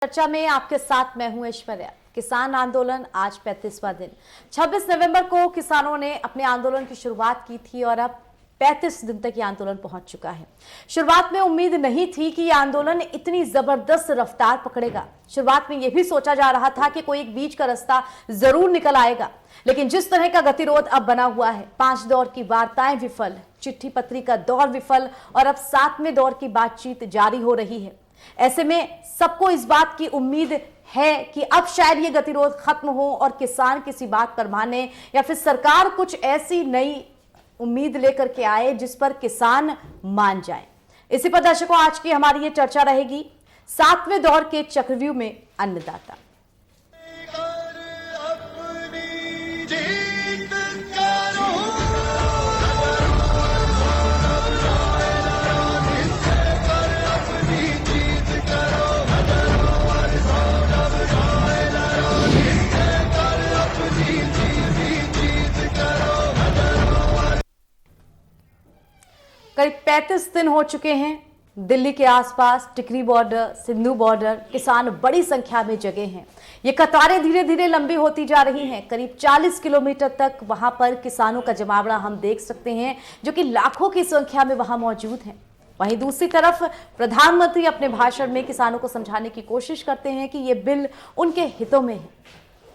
चर्चा में आपके साथ मैं हूं ऐश्वर्या। किसान आंदोलन आज 35वां दिन। 26 नवंबर को किसानों ने अपने आंदोलन की शुरुआत की थी और अब 35 दिन तक ये आंदोलन पहुंच चुका है। शुरुआत में उम्मीद नहीं थी कि ये आंदोलन इतनी जबरदस्त रफ्तार पकड़ेगा। शुरुआत में यह भी सोचा जा रहा था कि कोई एक बीच का रास्ता जरूर निकल आएगा, लेकिन जिस तरह का गतिरोध अब बना हुआ है, 5 दौर की वार्ताएं विफल, चिट्ठी पत्री का दौर विफल और अब 7वें दौर की बातचीत जारी हो रही है। ऐसे में सबको इस बात की उम्मीद है कि अब शायद ये गतिरोध खत्म हो और किसान किसी बात पर माने या फिर सरकार कुछ ऐसी नई उम्मीद लेकर के आए जिस पर किसान मान जाए। इसी पर दर्शकों आज की हमारी ये चर्चा रहेगी 7वें दौर के चक्रव्यूह में अन्नदाता। करीब 35 दिन हो चुके हैं। दिल्ली के आसपास टिकरी बॉर्डर, सिंधु बॉर्डर किसान बड़ी संख्या में जगे हैं। ये कतारें धीरे धीरे लंबी होती जा रही हैं। करीब 40 किलोमीटर तक वहां पर किसानों का जमावड़ा हम देख सकते हैं, जो कि लाखों की संख्या में वहां मौजूद हैं। वहीं दूसरी तरफ प्रधानमंत्री अपने भाषण में किसानों को समझाने की कोशिश करते हैं कि ये बिल उनके हितों में है।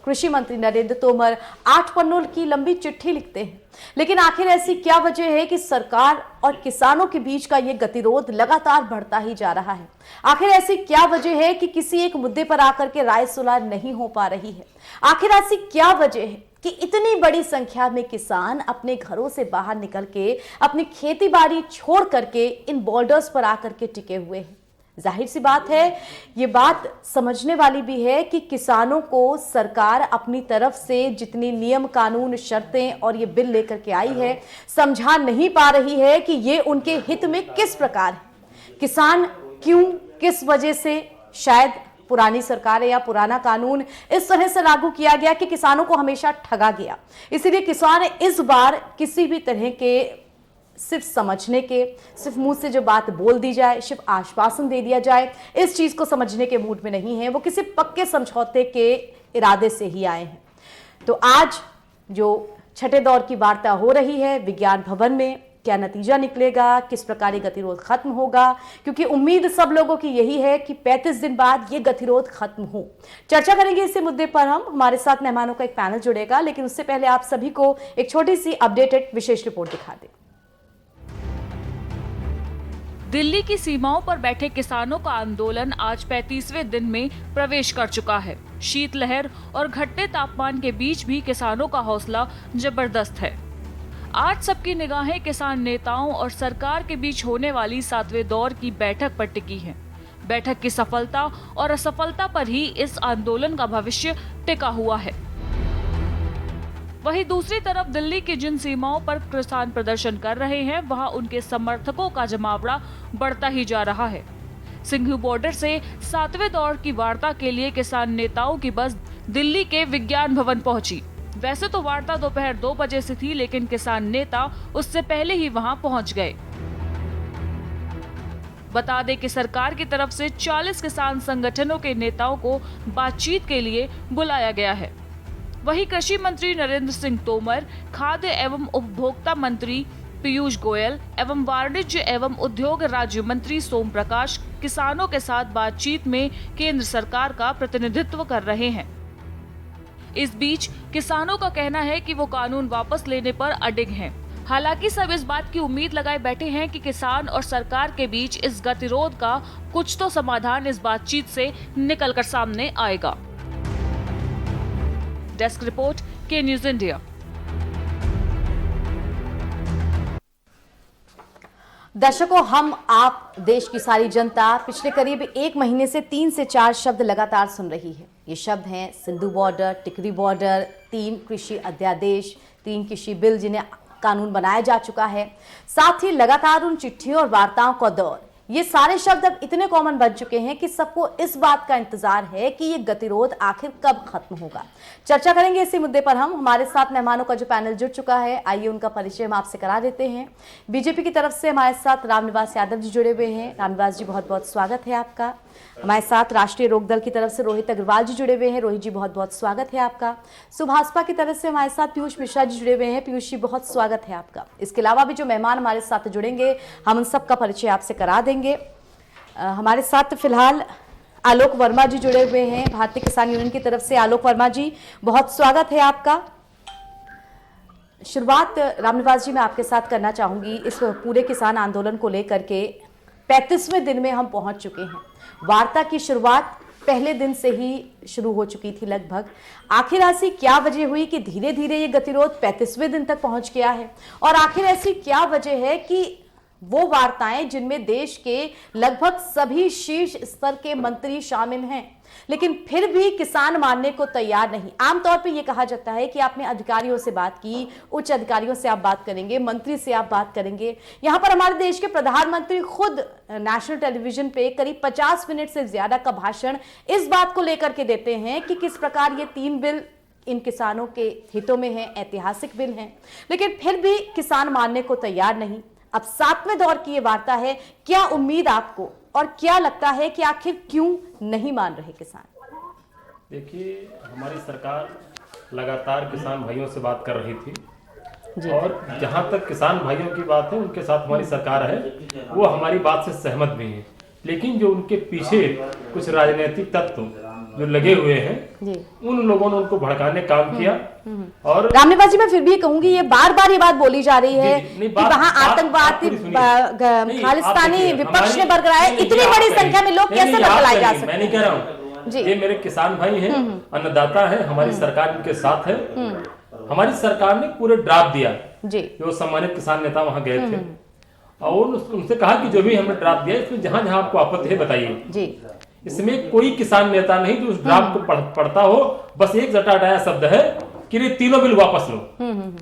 कृषि मंत्री नरेंद्र तोमर 8 पन्नों की लंबी चिट्ठी लिखते हैं, लेकिन आखिर ऐसी क्या वजह है कि सरकार और किसानों के बीच का ये गतिरोध लगातार बढ़ता ही जा रहा है? आखिर ऐसी क्या वजह है कि किसी एक मुद्दे पर आकर के राय सुलह नहीं हो पा रही है? आखिर ऐसी क्या वजह है कि इतनी बड़ी संख्या में किसान अपने घरों से बाहर निकल के अपनी खेती बाड़ी छोड़ करके इन बॉर्डर्स पर आकर के टिके हुए हैं? जाहिर सी बात है, ये बात समझने वाली भी है कि किसानों को सरकार अपनी तरफ से जितनी नियम कानून शर्तें और ये बिल लेकर के आई है, समझा नहीं पा रही है कि ये उनके हित में किस प्रकार है। किसान क्यों, किस वजह से शायद पुरानी सरकारें या पुराना कानून इस तरह से लागू किया गया कि किसानों को हमेशा ठगा गया। इसीलिए किसान इस बार किसी भी तरह के सिर्फ समझने के, सिर्फ मुंह से जो बात बोल दी जाए, सिर्फ आश्वासन दे दिया जाए, इस चीज को समझने के मूड में नहीं है। वो किसी पक्के समझौते के इरादे से ही आए हैं। तो आज जो 6ठे दौर की वार्ता हो रही है विज्ञान भवन में, क्या नतीजा निकलेगा, किस प्रकार ये गतिरोध खत्म होगा, क्योंकि उम्मीद सब लोगों की यही है कि 35 दिन बाद ये गतिरोध खत्म हो। चर्चा करेंगे इसी मुद्दे पर। हमारे साथ मेहमानों का एक पैनल जुड़ेगा, लेकिन उससे पहले आप सभी को एक छोटी सी अपडेटेड विशेष रिपोर्ट दिखा दें। दिल्ली की सीमाओं पर बैठे किसानों का आंदोलन आज 35वें दिन में प्रवेश कर चुका है। शीतलहर और घटते तापमान के बीच भी किसानों का हौसला जबरदस्त है। आज सबकी निगाहें किसान नेताओं और सरकार के बीच होने वाली 7वें दौर की बैठक पर टिकी हैं। बैठक की सफलता और असफलता पर ही इस आंदोलन का भविष्य टिका हुआ है। वहीं दूसरी तरफ दिल्ली की जिन सीमाओं पर किसान प्रदर्शन कर रहे हैं, वहां उनके समर्थकों का जमावड़ा बढ़ता ही जा रहा है। सिंघू बॉर्डर से 7वें दौर की वार्ता के लिए किसान नेताओं की बस दिल्ली के विज्ञान भवन पहुंची। वैसे तो वार्ता दोपहर 2 बजे से थी, लेकिन किसान नेता उससे पहले ही वहां पहुंच गए। बता दें कि सरकार की तरफ से 40 किसान संगठनों के नेताओं को बातचीत के लिए बुलाया गया है। वहीं कृषि मंत्री नरेंद्र सिंह तोमर, खाद्य एवं उपभोक्ता मंत्री पीयूष गोयल एवं वाणिज्य एवं उद्योग राज्य मंत्री सोम प्रकाश किसानों के साथ बातचीत में केंद्र सरकार का प्रतिनिधित्व कर रहे हैं। इस बीच किसानों का कहना है कि वो कानून वापस लेने पर अडिग हैं। हालांकि सब इस बात की उम्मीद लगाए बैठे हैं कि किसान और सरकार के बीच इस गतिरोध का कुछ तो समाधान इस बातचीत से निकलकर सामने आएगा। डेस्क रिपोर्ट के न्यूज इंडिया। दर्शकों, हम आप देश की सारी जनता पिछले करीब 1 महीने से 3 से 4 शब्द लगातार सुन रही है। ये शब्द हैं सिंधु बॉर्डर, टिकरी बॉर्डर, 3 कृषि अध्यादेश, 3 कृषि बिल जिन्हें कानून बनाया जा चुका है, साथ ही लगातार उन चिट्ठियों और वार्ताओं का दौर। ये सारे शब्द अब इतने कॉमन बन चुके हैं कि सबको इस बात का इंतजार है कि ये गतिरोध आखिर कब खत्म होगा। चर्चा करेंगे इसी मुद्दे पर हम। हमारे साथ मेहमानों का जो पैनल जुड़ चुका है, आइए उनका परिचय हम आपसे करा देते हैं। बीजेपी की तरफ से हमारे साथ रामनिवास यादव जी जुड़े हुए हैं। रामनिवास जी, बहुत बहुत स्वागत है आपका। हमारे साथ राष्ट्रीय लोकदल की तरफ से रोहित अग्रवाल जी जुड़े हुए हैं। रोहित जी, बहुत बहुत स्वागत है आपका। सुभाषपा की तरफ से हमारे साथ पीयूष मिश्रा जी जुड़े हुए हैं। पीयूष जी, बहुत स्वागत है आपका। इसके अलावा भी जो मेहमान हमारे साथ जुड़ेंगे, हम उन सबका परिचय आपसे करा देंगे। हमारे साथ फिलहाल आलोक वर्मा जी जुड़े हुए हैं भारतीय किसान यूनियन की तरफ से। आलोक वर्मा जी, बहुत स्वागत है आपका। शुरुआत रामनिवास जी मैं आपके साथ करना चाहूंगी। इस पूरे किसान आंदोलन को लेकर के 35वें दिन में हम पहुंच चुके हैं। वार्ता की शुरुआत पहले दिन से ही शुरू हो चुकी थी लगभग। आखिर ऐसी क्या वजह हुई कि धीरे धीरे ये गतिरोध 35वें दिन तक पहुंच गया है? और आखिर ऐसी क्या वजह है कि वो वार्ताएं जिनमें देश के लगभग सभी शीर्ष स्तर के मंत्री शामिल हैं, लेकिन फिर भी किसान मानने को तैयार नहीं? आमतौर पे ये कहा जाता है कि आपने अधिकारियों से बात की, उच्च अधिकारियों से आप बात करेंगे, मंत्री से आप बात करेंगे। यहां पर हमारे देश के प्रधानमंत्री खुद नेशनल टेलीविजन पे करीब 50 मिनट से ज्यादा का भाषण इस बात को लेकर के देते हैं कि किस प्रकार ये 3 बिल इन किसानों के हितों में है, ऐतिहासिक बिल हैं, लेकिन फिर भी किसान मानने को तैयार नहीं। अब 7वें दौर की ये वार्ता है। क्या उम्मीद आपको और क्या लगता है कि आखिर क्यों नहीं मान रहे किसान? देखिए, हमारी सरकार लगातार किसान भाइयों से बात कर रही थी और जहां तक किसान भाइयों की बात है, उनके साथ हमारी सरकार है, वो हमारी बात से सहमत भी हैं। लेकिन जो उनके पीछे कुछ राजनीतिक तत्व जो लगे हुए हैं, उन लोगों ने उनको भड़काने काम किया। और रामनिवास जी, मैं फिर भी कहूंगी, ये बार बार ये बात बोली जा रही है कि वहां आतंकवादी खालिस्तानी विपक्ष ने बरकरार है। इतनी बड़ी संख्या में लोग कैसे बरकरार जा सकते? मैं नहीं कह रहा हूँ, ये मेरे किसान भाई हैं, अन्नदाता है, हमारी सरकार इनके साथ है। हमारी सरकार ने पूरे ड्राफ्ट दिया, जो सम्मानित किसान नेता वहां गए थे और उनसे कहा कि जो भी हमने ड्राफ्ट दिया, इसमें जहां जहां आपको आपत्ति है बताइए। इसमें कोई किसान नेता नहीं जो उस ड्राफ्ट को पढ़ता हो, बस एक रटाया शब्द है कि ये तीनों बिल वापस लो।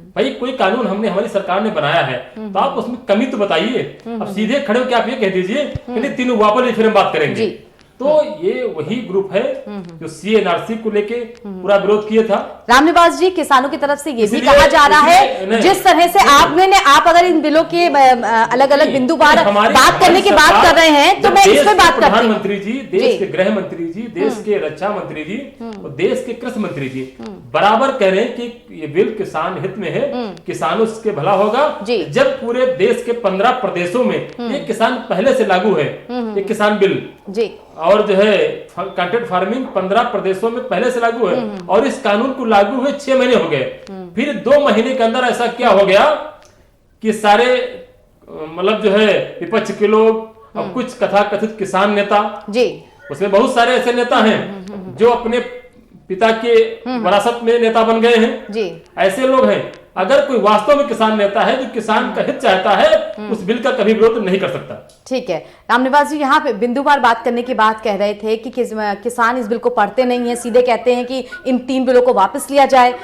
भाई, कोई कानून हमारी सरकार ने बनाया है तो आप उसमें कमी तो बताइए। अब सीधे खड़े होकर आप ये कह दीजिए कि तीनों वापस, फिर हम बात करेंगे। तो ये वही ग्रुप है जो CNRC को लेके पूरा विरोध किया था। रामनिवास जी, किसानों की तरफ से ये भी कहा जा रहा है, जिस तरह से आप अगर इन बिलों के अलग अलग बिंदुवार बात करने की बात कर रहे हैं, तो मैं इस पे बात करती हूं। प्रधानमंत्री जी, देश के गृह मंत्री जी, देश के रक्षा मंत्री जी और देश के कृषि मंत्री जी बराबर कह रहे हैं कि ये बिल किसान हित में है, किसानों से भला होगा। जब पूरे देश के 15 प्रदेशों में ये किसान पहले से लागू है, ये किसान बिल और जो है कॉन्ट्रैक्ट फार्मिंग 15 प्रदेशों में पहले से लागू है, और इस कानून को लागू हुए 6 महीने हो गए। फिर 2 महीने के अंदर ऐसा क्या हो गया कि सारे मतलब जो है विपक्ष के लोग, अब कुछ कथाकथित किसान नेता, उसमें बहुत सारे ऐसे नेता हैं जो अपने पिता के विरासत में नेता बन गए हैं। ऐसे लोग हैं। अगर कोई वास्तव में किसान नेता है जो किसान का हित चाहता है, उस बिल का कभी विरोध नहीं कर सकता। ठीक है रामनिवास जी, यहाँ पे बिंदुवार बात करने की बात कह रहे थे कि किसान इस बिल को पढ़ते नहीं है, सीधे कहते हैं कि इन 3 बिलों को वापस लिया जाए।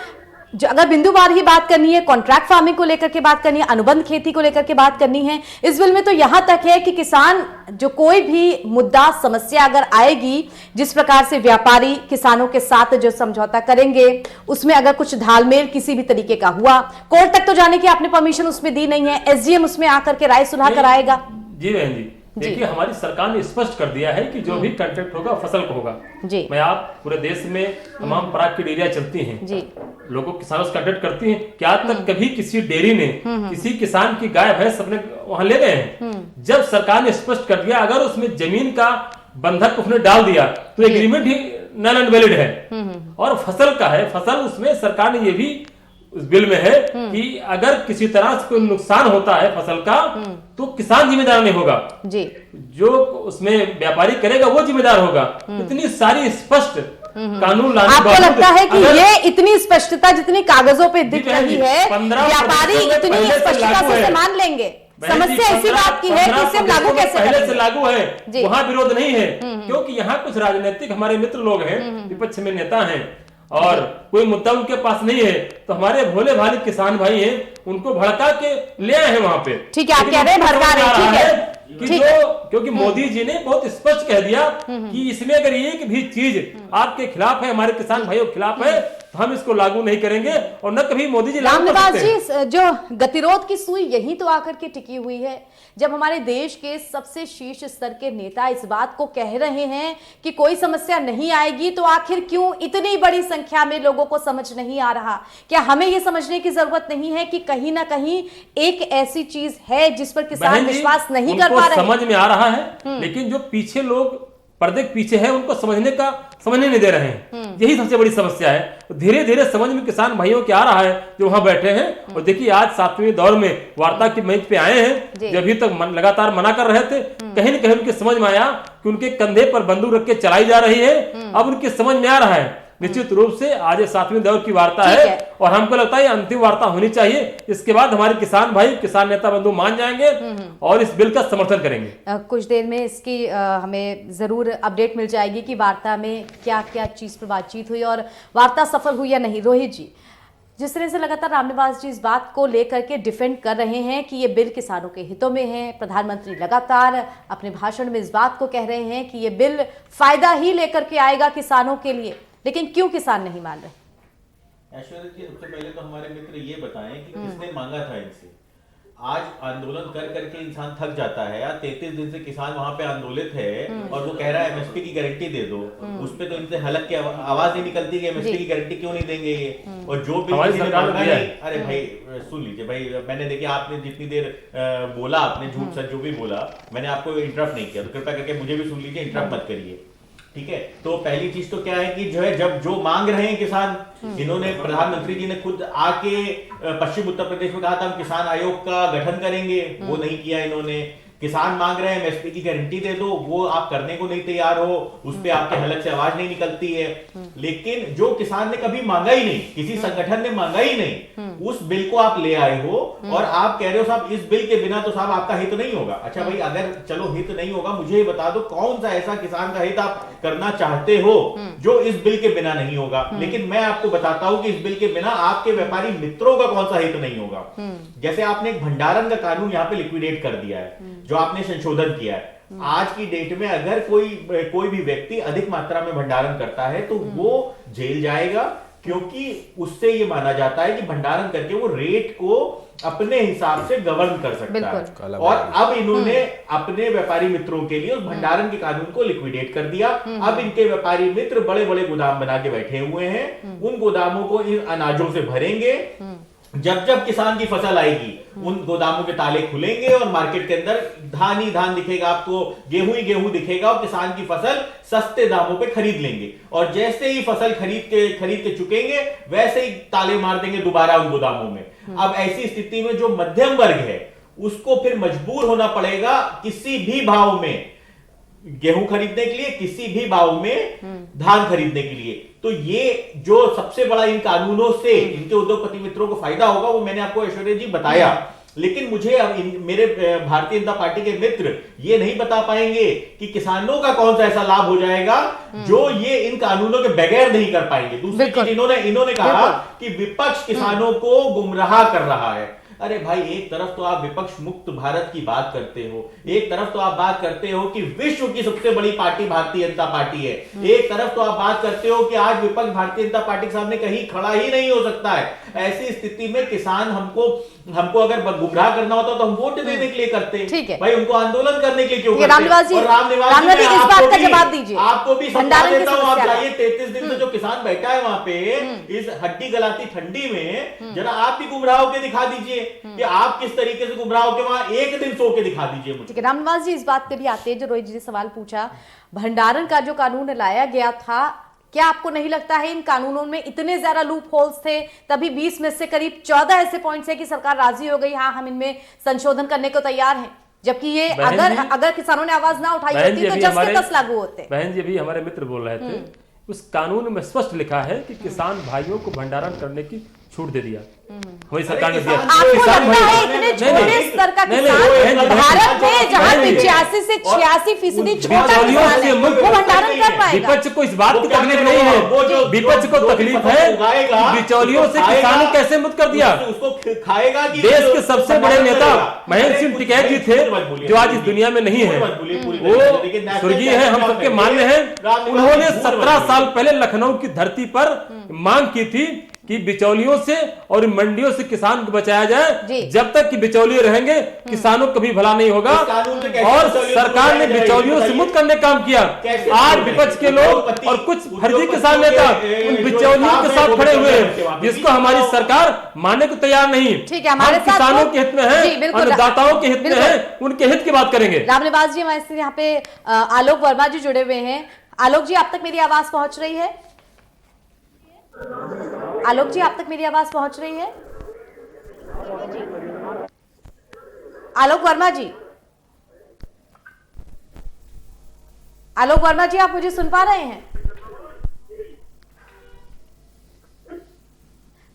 जो अगर बिंदुवार ही बात करनी है, कॉन्ट्रैक्ट फार्मिंग को लेकर के बात करनी है, अनुबंध खेती को लेकर के बात करनी है, इस बिल में तो यहां तक है कि किसान जो कोई भी मुद्दा समस्या अगर आएगी, जिस प्रकार से व्यापारी किसानों के साथ जो समझौता करेंगे, उसमें अगर कुछ धालमेल किसी भी तरीके का हुआ, कोर्ट तक तो जाने की आपने परमिशन उसमें दी नहीं है, SDM उसमें आकर के राय सुलह कराएगा। जी बहन जी, देखिए, हमारी सरकार ने स्पष्ट कर दिया है कि जो भी कॉन्ट्रैक्ट होगा फसल को होगा। मैं आप पूरे देश में तमाम पराग की डेयरियां चलती हैं, लोगों किसानों से कॉन्ट्रैक्ट करती हैं। क्या तक कभी किसी डेयरी ने किसी किसान की गाय भैंस अपने वहां ले गए हैं? जब सरकार ने स्पष्ट कर दिया, अगर उसमें जमीन का बंधक उसने डाल दिया तो एग्रीमेंट ही नल एंड वैलिड है। और फसल का है, फसल उसमें सरकार ने ये भी उस बिल में है कि अगर किसी तरह से कोई नुकसान होता है फसल का, तो किसान जिम्मेदार नहीं होगा, जो उसमें व्यापारी करेगा वो जिम्मेदार होगा। इतनी सारी स्पष्ट कानून लाने, आपको लगता है कि ये इतनी स्पष्टता जितनी कागजों पे दिख रही है, व्यापारी इतनी स्पष्टता से मान लेंगे? समस्या इसी बात की है कि इसे लागू कैसे पहले से लागू है, वहाँ विरोध नहीं है, क्योंकि यहाँ कुछ राजनीतिक हमारे मित्र लोग हैं, विपक्ष में नेता हैं, और कोई मुद्दा उनके पास नहीं है, तो हमारे भोले भाले किसान भाई हैं, उनको भड़का के ले आए हैं वहां पे। ठीक है, आप कह रहे हैं भड़का रहे हैं, ठीक है। कि जो, क्योंकि मोदी जी ने बहुत स्पष्ट कह दिया कि इसमें अगर एक भी चीज आपके खिलाफ है, हमारे किसान भाइयों के खिलाफ है, तो हम इसको लागू नहीं करेंगे और न कभी मोदी जी लागू कर रामनिवास सकते हैं। जी, जो गतिरोध की सुई यहीं तो आकर के टिकी हुई है, जब हमारे देश के सबसे शीर्ष स्तर के नेता इस बात को कह रहे हैं कि कोई समस्या नहीं आएगी, तो आखिर क्यों इतनी बड़ी संख्या में लोगों को समझ नहीं आ रहा? क्या हमें यह समझने की जरूरत नहीं है कि कहीं ना कहीं एक ऐसी चीज है जिस पर किसान विश्वास नहीं कर पा रहे? समझ में आ रहा है, लेकिन जो पीछे लोग पर्दे के पीछे है उनको समझने नहीं दे रहे हैं। यही सबसे बड़ी समस्या है। धीरे धीरे समझ में किसान भाइयों के आ रहा है जो वहां बैठे हैं। और देखिए आज 7वें दौर में वार्ता की मंच पे आए हैं, जो अभी तक लगातार मना कर रहे थे, कहीं न कहीं उनके समझ में आया कि उनके कंधे पर बंदूक रख के चलाई जा रही है। अब उनके समझ में आ रहा है। निश्चित रूप से आज 7वें दौर की वार्ता है और हमको लगता है अंतिम वार्ता होनी चाहिए। इसके बाद हमारे किसान भाई, किसान नेता बंधु मान जाएंगे और इस बिल का समर्थन करेंगे। कुछ देर में इसकी हमें जरूर अपडेट मिल जाएगी कि वार्ता में क्या क्या चीज पर बातचीत हुई और वार्ता सफल हुई या नहीं। रोहित जी, जिस तरह से लगातार रामनिवास जी इस बात को लेकर के डिफेंड कर रहे हैं कि ये बिल किसानों के हितों में है, प्रधानमंत्री लगातार अपने भाषण में इस बात को कह रहे हैं कि ये बिल फायदा ही लेकर के आएगा किसानों के लिए, लेकिन क्यों किसान नहीं मान रहे? ऐश्वर्या जी, सबसे पहले तो हमारे मित्र ये बताएं कि किसने मांगा था इनसे। आज आंदोलन कर करके इंसान थक जाता है यार। 33 दिन से किसान वहां पे आंदोलित है और वो कह रहा है एमएसपी की गारंटी दे दो। उस पे तो इनसे हलक की आवाज नहीं निकलती कि एमएसपी की गारंटी क्यों नहीं देंगे ये। और जो भी किसी ने मांगा नहीं, अरे भाई सुन लीजिए भाई, मैंने देखिए आपने जितनी देर बोला, आपने झूठ सच जो भी बोला, मैंने आपको इंटरप्ट नहीं किया, तो कृपया करके मुझे भी सुन लीजिए, इंटरप्ट मत करिए, ठीक है। तो पहली चीज तो क्या है कि जो है, जब जो मांग रहे हैं किसान, इन्होंने प्रधानमंत्री जी ने खुद आके पश्चिम उत्तर प्रदेश में कहा था हम किसान आयोग का गठन करेंगे, वो नहीं किया इन्होंने। किसान मांग रहे हैं एमएसपी की गारंटी दे दो, वो आप करने को नहीं तैयार हो, उस पे आपके हलक से आवाज नहीं निकलती है। लेकिन जो किसान ने कभी मांगा ही नहीं, किसी संगठन ने मांगा ही नहीं, उस बिल को आप ले आए हो और आप कह रहे हो साहब इस बिल के बिना तो साहब आपका हित नहीं होगा। अच्छा भाई, अगर चलो हित नहीं होगा, मुझे ये बता दो कौन सा ऐसा किसान का हित आप करना चाहते हो जो इस बिल के बिना नहीं होगा। लेकिन मैं आपको बताता हूं कि इस बिल के बिना आपके व्यापारी मित्रों का कौन सा हित नहीं होगा। जैसे आपने एक भंडारण का कानून यहाँ पे लिक्विडेट कर दिया है, जो आपने संशोधन किया है। आज की डेट में अगर कोई भी व्यक्ति अधिक मात्रा में भंडारण करता है तो वो जेल जाएगा, क्योंकि उससे ये माना जाता है कि भंडारण करके वो रेट को अपने हिसाब से गवर्न कर सकता है। और अब इन्होंने अपने व्यापारी मित्रों के लिए उस भंडारण के कानून को लिक्विडेट कर दिया। अब इनके व्यापारी मित्र बड़े बड़े गोदाम बना के बैठे हुए हैं, उन गोदामों को इन अनाजों से भरेंगे। जब जब किसान की फसल आएगी उन गोदामों के ताले खुलेंगे और मार्केट के अंदर धान ही धान दिखेगा, आपको गेहूं ही गेहूं दिखेगा और किसान की फसल सस्ते दामों पे खरीद लेंगे। और जैसे ही फसल खरीद के चुकेंगे वैसे ही ताले मार देंगे दोबारा उन गोदामों में। अब ऐसी स्थिति में जो मध्यम वर्ग है उसको फिर मजबूर होना पड़ेगा किसी भी भाव में गेहूं खरीदने के लिए, किसी भी भाव में धान खरीदने के लिए। तो ये जो सबसे बड़ा इन कानूनों से इनके उद्योगपति मित्रों को फायदा होगा वो मैंने आपको ऐश्वर्या जी बताया। लेकिन मुझे अब मेरे भारतीय जनता पार्टी के मित्र ये नहीं बता पाएंगे कि किसानों का कौन सा ऐसा लाभ हो जाएगा जो ये इन कानूनों के बगैर नहीं कर पाएंगे। दूसरी चीज इन्होंने कहा कि विपक्ष किसानों को गुमराह कर रहा है। अरे भाई, एक तरफ तो आप विपक्ष मुक्त भारत की बात करते हो, एक तरफ तो आप बात करते हो कि विश्व की सबसे बड़ी पार्टी भारतीय जनता पार्टी है, एक तरफ तो आप बात करते हो कि आज विपक्ष भारतीय जनता पार्टी के सामने कहीं खड़ा ही नहीं हो सकता है। ऐसी स्थिति में किसान हमको अगर गुमराह करना होता तो हम वोट देने के लिए करते, ठीक है भाई, उनको आंदोलन करने के लिए क्यों करते? रामनिवास जी, इस बात का जवाब दीजिए। आपको भी समझा देता हूं, आप जाइए 33 दिन से जो किसान बैठा है वहां पे इस हड्डी गलाती ठंडी में, जरा आप भी गुमराह होकर दिखा दीजिए कि आप किस तरीके से गुमराह होकर वहां एक दिन सो के दिखा दीजिए मुझे। ठीक है रामनिवास जी, इस बात पे भी आते हैं जो रोहित जी ने सवाल पूछा, भंडारण का जो कानून लाया गया था, क्या आपको नहीं लगता है इन कानूनों में इतने ज्यादा लूप होल्स थे? तभी 20 में से करीब 14 ऐसे पॉइंट्स है कि सरकार राजी हो गई, हाँ हम इनमें संशोधन करने को तैयार हैं, जबकि ये अगर किसानों ने आवाज ना उठाई होती तो 10 के 10 लागू होते। बहन जी, अभी हमारे मित्र बोल रहे थे, उस कानून में स्पष्ट लिखा है कि किसान भाइयों को भंडारण करने की छूट दे दिया, वही सरकार ने दिया। आपको लगता है इतने छोटे स्तर का किसान भारत में जहां 85 से 86% छोटा किसान है, वो भंडारण कर पाएगा? विपक्ष को इस बात की तकलीफ नहीं है, विपक्ष को तकलीफ है बिचौलियों से किसानों कैसे मुक्त कर दिया। उसको खाएगा कि देश के सबसे बड़े नेता महेंद्र सिंह टिकैत जी थे, जो आज इस दुनिया में नहीं है, वो स्वर्गीय है, हम सबके मान्य हैं। उन्होंने 17 साल पहले लखनऊ की धरती पर मांग की थी कि बिचौलियों से और मंडियों से किसान को बचाया जाए। जब तक कि बिचौलिए रहेंगे किसानों को कभी भला नहीं होगा, और सरकार ने बिचौलियों से मुक्त करने का काम किया। आज विपक्ष के लोग और कुछ फर्जी किसान नेता उन बिचौलियों के साथ खड़े हुए हैं, जिसको हमारी सरकार मानने को तैयार नहीं। ठीक है, हमारे किसानों के हित में है, अन्नदाताओं के हित में है, उनके हित की बात करेंगे। रामनिवास जी हमारे यहाँ पे आलोक वर्मा जी जुड़े हुए हैं। आलोक जी, आप तक मेरी आवाज पहुंच रही है? आलोक जी, आप तक मेरी आवाज पहुंच रही है? आलोक वर्मा जी, आलोक वर्मा जी, आप मुझे सुन पा रहे हैं?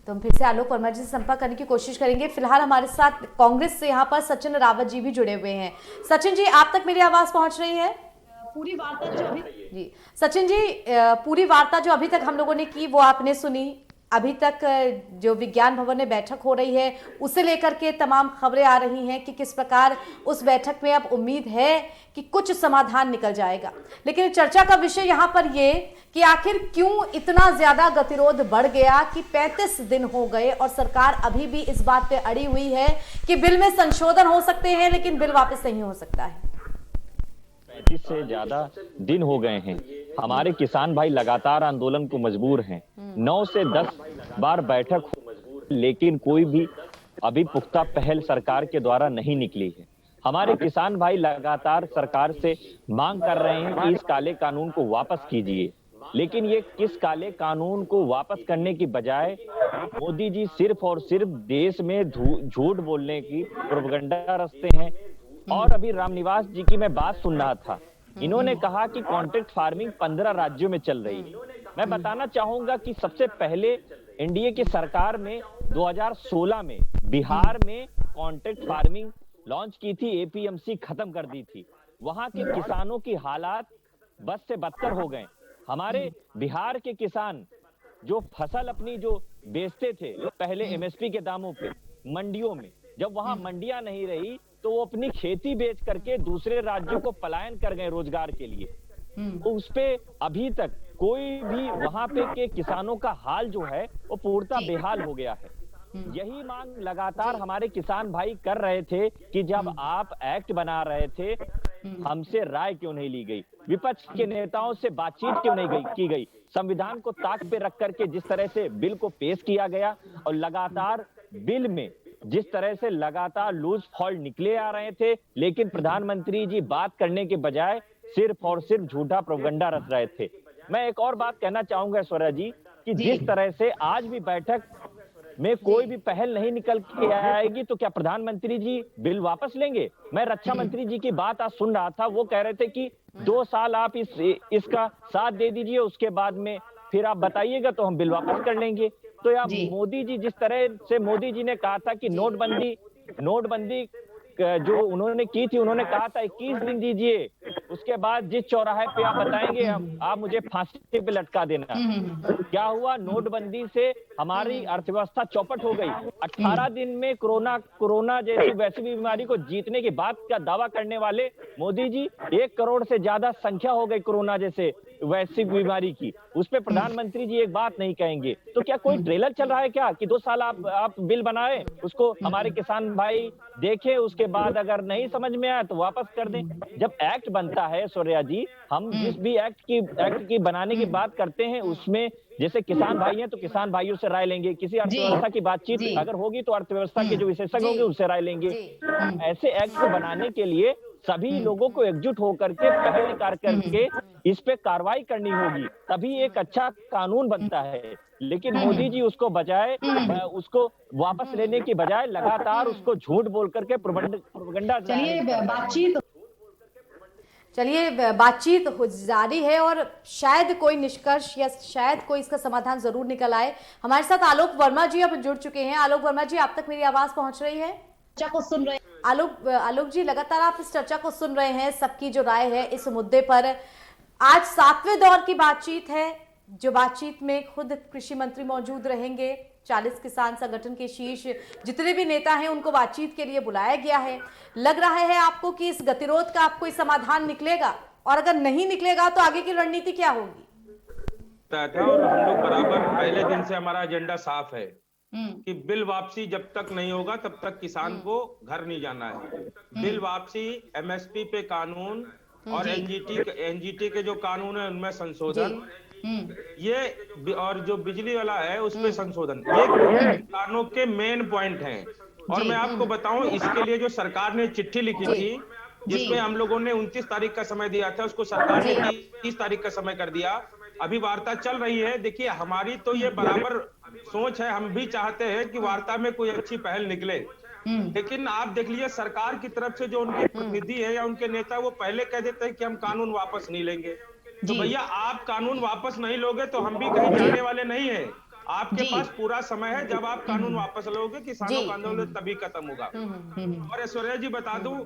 तो हम फिर से आलोक वर्मा जी से संपर्क करने की कोशिश करेंगे। फिलहाल हमारे साथ कांग्रेस से यहाँ पर सचिन रावत जी भी जुड़े हुए हैं। सचिन जी, आप तक मेरी आवाज पहुंच रही है? पूरी वार्ता जो अभी जी सचिन जी, पूरी वार्ता जो अभी तक हम लोगों ने की वो आपने सुनी। अभी तक जो विज्ञान भवन में बैठक हो रही है उसे लेकर के तमाम खबरें आ रही हैं कि किस प्रकार उस बैठक में अब उम्मीद है कि कुछ समाधान निकल जाएगा। लेकिन चर्चा का विषय यहाँ पर ये कि आखिर क्यों इतना ज्यादा गतिरोध बढ़ गया कि 35 दिन हो गए और सरकार अभी भी इस बात पे अड़ी हुई है कि बिल में संशोधन हो सकते हैं लेकिन बिल वापस नहीं हो सकता है। 35 से ज्यादा दिन हो गए हैं, हमारे किसान भाई लगातार आंदोलन को मजबूर हैं। 9 से 10 बार बैठक हो, लेकिन कोई भी अभी पुख्ता पहल सरकार के द्वारा नहीं निकली है। हमारे किसान भाई लगातार सरकार से मांग कर रहे हैं कि इस काले कानून को वापस कीजिए, लेकिन ये किस काले कानून को वापस करने की बजाय मोदी जी सिर्फ और सिर्फ देश में झूठ बोलने की प्रोपेगेंडा रचते हैं। और अभी रामनिवास जी की मैं बात सुन रहा था, इन्होंने कहा कि कॉन्ट्रैक्ट फार्मिंग 15 राज्यों में चल रही है। मैं बताना चाहूंगा कि सबसे पहले एनडीए की सरकार में 2016 में बिहार में कॉन्ट्रैक्ट फार्मिंग लॉन्च की थी, एपीएमसी खत्म कर दी थी। वहां के किसानों की हालात बद से बदतर हो गए। हमारे बिहार के किसान जो फसल अपनी जो बेचते थे पहले एमएसपी के दामों पे मंडियों में, जब वहां मंडियां नहीं रही तो वो अपनी खेती बेच करके दूसरे राज्यों को पलायन कर गए रोजगार के लिए। तो उस पे अभी तक कोई भी वहां पे के किसानों का हाल जो है वो पूर्णतः बेहाल हो गया है। यही मांग लगातार हमारे किसान भाई कर रहे थे कि जब आप एक्ट बना रहे थे हमसे राय क्यों नहीं ली गई, विपक्ष के नेताओं से बातचीत क्यों नहीं की गई, संविधान को ताक पे रख करके जिस तरह से बिल को पेश किया गया और लगातार बिल में जिस तरह से लगातार लूज फॉल्ट निकले आ रहे थे, लेकिन प्रधानमंत्री जी बात करने के बजाय सिर्फ और सिर्फ झूठा प्रोपेगेंडा रच रहे थे। मैं एक और बात कहना चाहूंगा ऐश्वर्या जी कि जिस तरह से आज भी बैठक में कोई भी पहल नहीं निकल के आएगी तो क्या प्रधानमंत्री जी बिल वापस लेंगे? मैं रक्षा मंत्री जी की बात आज सुन रहा था, वो कह रहे थे कि 2 साल आप इसका साथ दे दीजिए, उसके बाद में फिर आप बताइएगा तो हम बिल वापस कर लेंगे। तो यार मोदी जी जिस तरह से मोदी जी ने कहा था कि नोटबंदी जो उन्होंने की थी, उन्होंने कहा था 21 दिन दीजिए, उसके बाद जिस चौराहे पे आप बताएंगे आप मुझे फांसी पे लटका देना। क्या हुआ? नोटबंदी से हमारी अर्थव्यवस्था चौपट हो गई। 18 दिन में कोरोना जैसी वैसी बीमारी को जीतने की बात का दावा करने वाले मोदी जी 1 करोड़ से ज्यादा संख्या हो गई कोरोना जैसे वैश्विक बीमारी की, उस पे प्रधानमंत्री जी एक बात नहीं कहेंगे। तो क्या कोई ट्रेलर चल रहा है क्या कि 2 साल आप बिल बनाए, उसको हमारे किसान भाई देखें, उसके बाद अगर नहीं समझ में आया तो वापस कर दें। जब एक्ट बनता है सूर्या जी, हम जिस भी एक्ट की बनाने की बात करते हैं उसमें जैसे किसान भाई हैं तो किसान भाइयों से राय लेंगे, किसी अर्थव्यवस्था की बातचीत अगर होगी तो अर्थव्यवस्था के जो विशेषज्ञ होंगे उससे राय लेंगे। ऐसे एक्ट को बनाने के लिए सभी लोगों को एकजुट होकर के पहल करके इस पे कार्रवाई करनी होगी, तभी एक अच्छा कानून बनता है। लेकिन मोदी जी उसको वापस लेने की बजाय लगातार उसको झूठ बोल करके प्रोपेगेंडा चलिए बातचीत चलिए, बातचीत जारी है और शायद कोई निष्कर्ष या शायद कोई इसका समाधान जरूर निकल आए। हमारे साथ आलोक वर्मा जी अब जुड़ चुके हैं। आलोक वर्मा जी, आप तक मेरी आवाज पहुंच रही है? चर्चा को सुन रहे हैं। आलोक जी, लगातार आप इस चर्चा को सुन रहे हैं, सबकी जो राय है इस मुद्दे पर। आज 7वें दौर की बातचीत है, जो बातचीत में खुद कृषि मंत्री मौजूद रहेंगे। 40 किसान संगठन के शीर्ष जितने भी नेता हैं उनको बातचीत के लिए बुलाया गया है। लग रहा है आपको कि इस गतिरोध का कोई समाधान निकलेगा, और अगर नहीं निकलेगा तो आगे की रणनीति क्या होगी? और हम लोग बराबर पहले दिन से हमारा एजेंडा साफ है कि बिल वापसी जब तक नहीं होगा तब तक किसान को घर नहीं जाना है। बिल वापसी, एमएसपी पे कानून और एनजीटी के जो कानून है उनमें संशोधन, ये और जो बिजली वाला है उस पे संशोधन, ये किसानों के मेन पॉइंट हैं। और मैं आपको बताऊं, इसके लिए जो सरकार ने चिट्ठी लिखी थी जिसमें हम लोगों ने 29 तारीख का समय दिया था, उसको सरकार ने 30 तारीख का समय कर दिया। अभी वार्ता चल रही है। देखिए, हमारी तो ये बराबर सोच है, हम भी चाहते हैं कि वार्ता में कोई अच्छी पहल निकले, लेकिन आप देख लीजिए सरकार की तरफ से जो उनके प्रतिनिधि है या उनके नेता, वो पहले कह देते हैं कि हम कानून वापस नहीं लेंगे। तो भैया, आप कानून वापस नहीं लोगे तो हम भी कहीं जाने वाले नहीं है। आपके पास पूरा समय है, जब आप कानून वापस लोगे किसानों का आंदोलन तभी खत्म होगा। और ऐश्वर्या जी, बता दूं,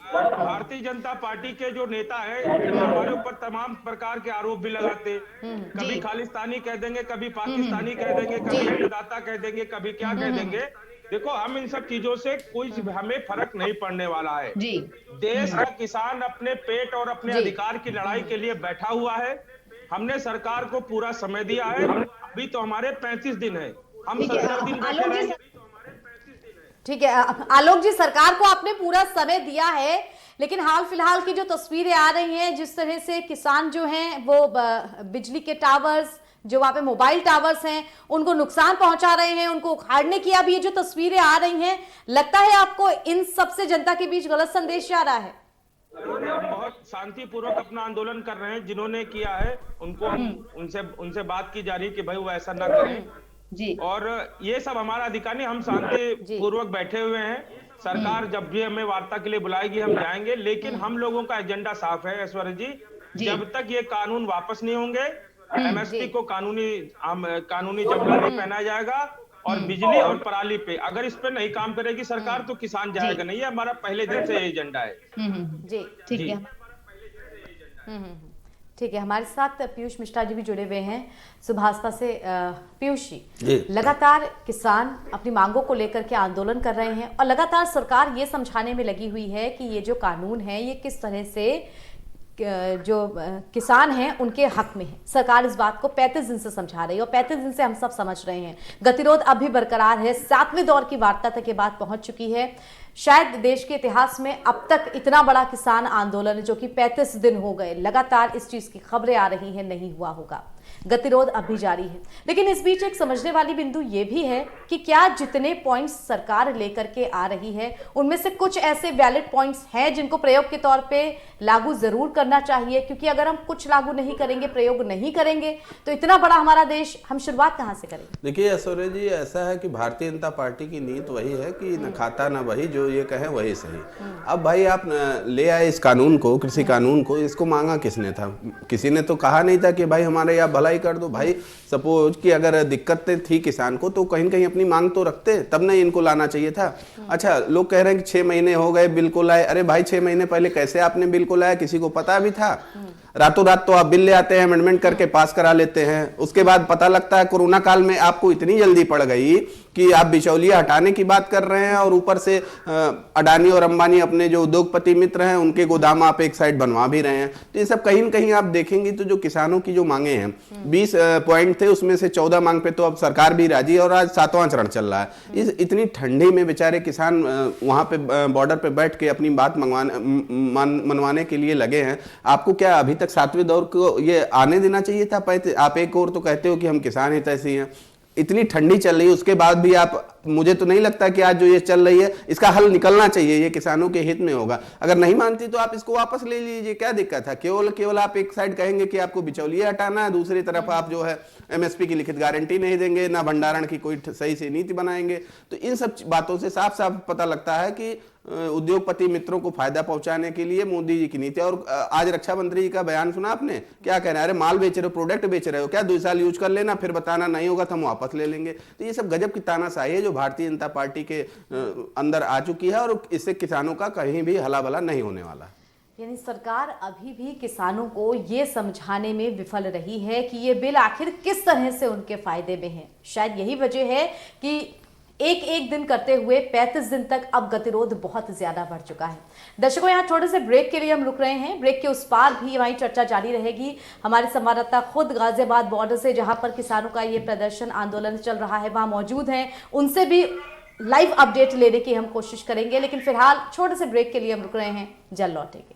भारतीय जनता पार्टी के जो नेता है हमारे ऊपर तमाम प्रकार के आरोप भी लगाते, कभी खालिस्तानी कह देंगे, कभी पाकिस्तानी कह देंगे, कभी अन्नदाता कह देंगे, कभी क्या कह देंगे। देखो, हम इन सब चीजों से कोई हमें फर्क नहीं पड़ने वाला है। देश का किसान अपने पेट और अपने अधिकार की लड़ाई के लिए बैठा हुआ है। हमने सरकार को पूरा समय दिया है। अभी तो हमारे 35 दिन है, हम 70 दिन बैठे रहेंगे। ठीक है आलोक जी, सरकार को आपने पूरा समय दिया है, लेकिन हाल फिलहाल की जो तस्वीरें आ रही हैं, जिस तरह से किसान जो हैं वो बिजली के टावर्स, जो वहां पे मोबाइल टावर्स हैं, उनको नुकसान पहुंचा रहे हैं, उनको उखाड़ने की अब ये जो तस्वीरें आ रही हैं, लगता है आपको इन सबसे जनता के बीच गलत संदेश जा रहा है? हम बहुत शांतिपूर्वक अपना आंदोलन कर रहे हैं। जिन्होंने किया है उनको उनसे बात की जा रही है कि भाई वो ऐसा ना करें जी। और ये सब हमारा अधिकार नहीं, हम शांति पूर्वक बैठे हुए हैं। सरकार जब भी हमें वार्ता के लिए बुलाएगी हम जाएंगे, लेकिन हम लोगों का एजेंडा साफ है ऐश्वर्या जी, जब तक ये कानून वापस नहीं होंगे, एमएसपी को कानूनी जबड़ा नहीं पहनाया जाएगा, और बिजली और पराली पे अगर इस पे नहीं काम करेगी सरकार तो किसान जाएगा नहीं। ये हमारा पहले दिन से एजेंडा है। जी, ठीक है। ठीक है, हमारे साथ पीयूष मिश्रा जी भी जुड़े हुए हैं सुभाषपा से। पीयूष जी, लगातार किसान अपनी मांगों को लेकर के आंदोलन कर रहे हैं और लगातार सरकार ये समझाने में लगी हुई है कि ये जो कानून है ये किस तरह से जो किसान हैं उनके हक में है। सरकार इस बात को 35 दिन से समझा रही है और 35 दिन से हम सब समझ रहे हैं। गतिरोध अब भी बरकरार है, 7वें दौर की वार्ता तक ये बात पहुंच चुकी है। शायद देश के इतिहास में अब तक इतना बड़ा किसान आंदोलन जो कि 35 दिन हो गए, लगातार इस चीज की खबरें आ रही हैं, नहीं हुआ होगा। गतिरोध अब भी जारी है, लेकिन इस बीच एक समझने वाली बिंदु ये भी है कि क्या जितने पॉइंट्स सरकार लेकर के आ रही है उनमें से कुछ ऐसे वैलिड पॉइंट्स हैं जिनको प्रयोग के तौर पे लागू जरूर करना चाहिए, क्योंकि अगर हम कुछ लागू नहीं करेंगे, प्रयोग नहीं करेंगे, तो इतना बड़ा हमारा देश, हम शुरुआत कहां से करेंगे? देखिए ऐश्वर्या जी, ऐसा है कि भारतीय जनता पार्टी की नीयत वही है कि न खाता न वही, जो ये कहे वही सही। अब भाई आप ले आए इस कानून को, कृषि कानून को, इसको मांगा किसने था? किसी ने तो कहा नहीं था कि भाई हमारे यहाँ भलाई कर दो। भाई सपोज कि अगर दिक्कत थी किसान को तो कहीं न कहीं अपनी मांग तो रखते, तब नहीं इनको लाना चाहिए था। अच्छा, लोग कह रहे हैं कि 6 महीने हो गए बिल को लाए। अरे भाई 6 महीने पहले कैसे आपने बिल को लाया, किसी को पता भी था? रातों रात तो आप बिल ले आते हैं, अमेंडमेंट करके पास करा लेते हैं, उसके बाद पता लगता है कोरोना काल में आपको इतनी जल्दी पड़ गई कि आप बिचौलिया हटाने की बात कर रहे हैं और ऊपर से अडानी और अंबानी अपने जो उद्योगपति मित्र हैं उनके गोदाम आप एक साइड बनवा भी रहे हैं। तो ये सब कहीं न कहीं आप देखेंगे तो जो किसानों की जो मांगे हैं, 20 पॉइंट थे, उसमें से 14 मांग पे तो अब सरकार भी राजी है और आज 7वां चरण चल रहा है। इस इतनी ठंडी में बेचारे किसान वहां पे बॉर्डर पे बैठ के अपनी बात मनवाने के लिए लगे हैं। आपको क्या अभी तक 7वें दौर को ये आने देना चाहिए था? आप एक और तो कहते हो कि हम किसान हितैषी हैं, इतनी ठंडी चल रही है उसके बाद भी आप, मुझे तो नहीं लगता कि आज जो ये चल रही है इसका हल निकलना चाहिए, ये किसानों के हित में होगा। अगर नहीं मानती तो आप इसको वापस ले लीजिए, क्या दिक्कत है? केवल आप एक साइड कहेंगे कि आपको बिचौलिया हटाना है, दूसरी तरफ आप जो है एमएसपी की लिखित गारंटी नहीं देंगे, ना भंडारण की कोई सही से नीति बनाएंगे। तो इन सब बातों से साफ साफ पता लगता है कि उद्योगपति मित्रों को फायदा पहुंचाने के लिए मोदी जी की नीति। और आज रक्षा मंत्री जी का बयान सुना आपने, क्या कह रहे हैं? अरे माल बेच रहे हो, प्रोडक्ट बेच रहे हो क्या? 2 साल यूज कर लेना, फिर बताना नहीं होगा तो हम वापस ले लेंगे। तो ये सब गजब की तानाशाही है जो भारतीय जनता पार्टी के अंदर आ चुकी है, और इससे किसानों का कहीं भी हला भला नहीं होने वाला। यानी सरकार अभी भी किसानों को ये समझाने में विफल रही है कि ये बिल आखिर किस तरह से उनके फायदे में है। शायद यही वजह है कि एक एक दिन करते हुए 35 दिन तक अब गतिरोध बहुत ज्यादा बढ़ चुका है। दर्शकों, यहाँ थोड़े से ब्रेक के लिए हम रुक रहे हैं। ब्रेक के उस पार भी हमारी चर्चा जारी रहेगी। हमारे संवाददाता खुद गाजियाबाद बॉर्डर से, जहां पर किसानों का ये प्रदर्शन आंदोलन चल रहा है, वहां मौजूद हैं। उनसे भी लाइव अपडेट लेने की हम कोशिश करेंगे, लेकिन फिलहाल छोटे से ब्रेक के लिए हम रुक रहे हैं। जल्द लौटेंगे।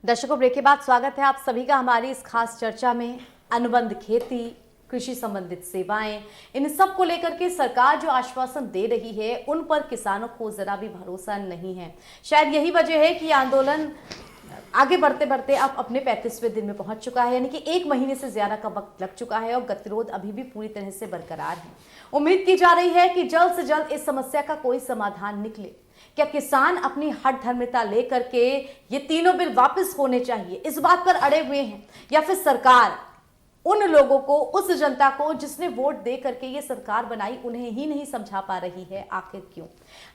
दर्शकों, ब्रेक के बाद स्वागत है आप सभी का हमारी इस खास चर्चा में। अनुबंध खेती, कृषि संबंधित सेवाएं, इन सब को लेकर के सरकार जो आश्वासन दे रही है, उन पर किसानों को जरा भी भरोसा नहीं है। शायद यही वजह है कि आंदोलन आगे बढ़ते बढ़ते अब अपने 35वें दिन में पहुंच चुका है, यानी कि 1 महीने से ज्यादा का वक्त लग चुका है और गतिरोध अभी भी पूरी तरह से बरकरार है। उम्मीद की जा रही है कि जल्द से जल्द इस समस्या का कोई समाधान निकले। क्या किसान अपनी हठधर्मिता लेकर के ये तीनों बिल वापस होने चाहिए इस बात पर अड़े हुए हैं, या फिर सरकार उन लोगों को, उस जनता को जिसने वोट दे करके ये सरकार बनाई, उन्हें ही नहीं समझा पा रही है? आखिर क्यों?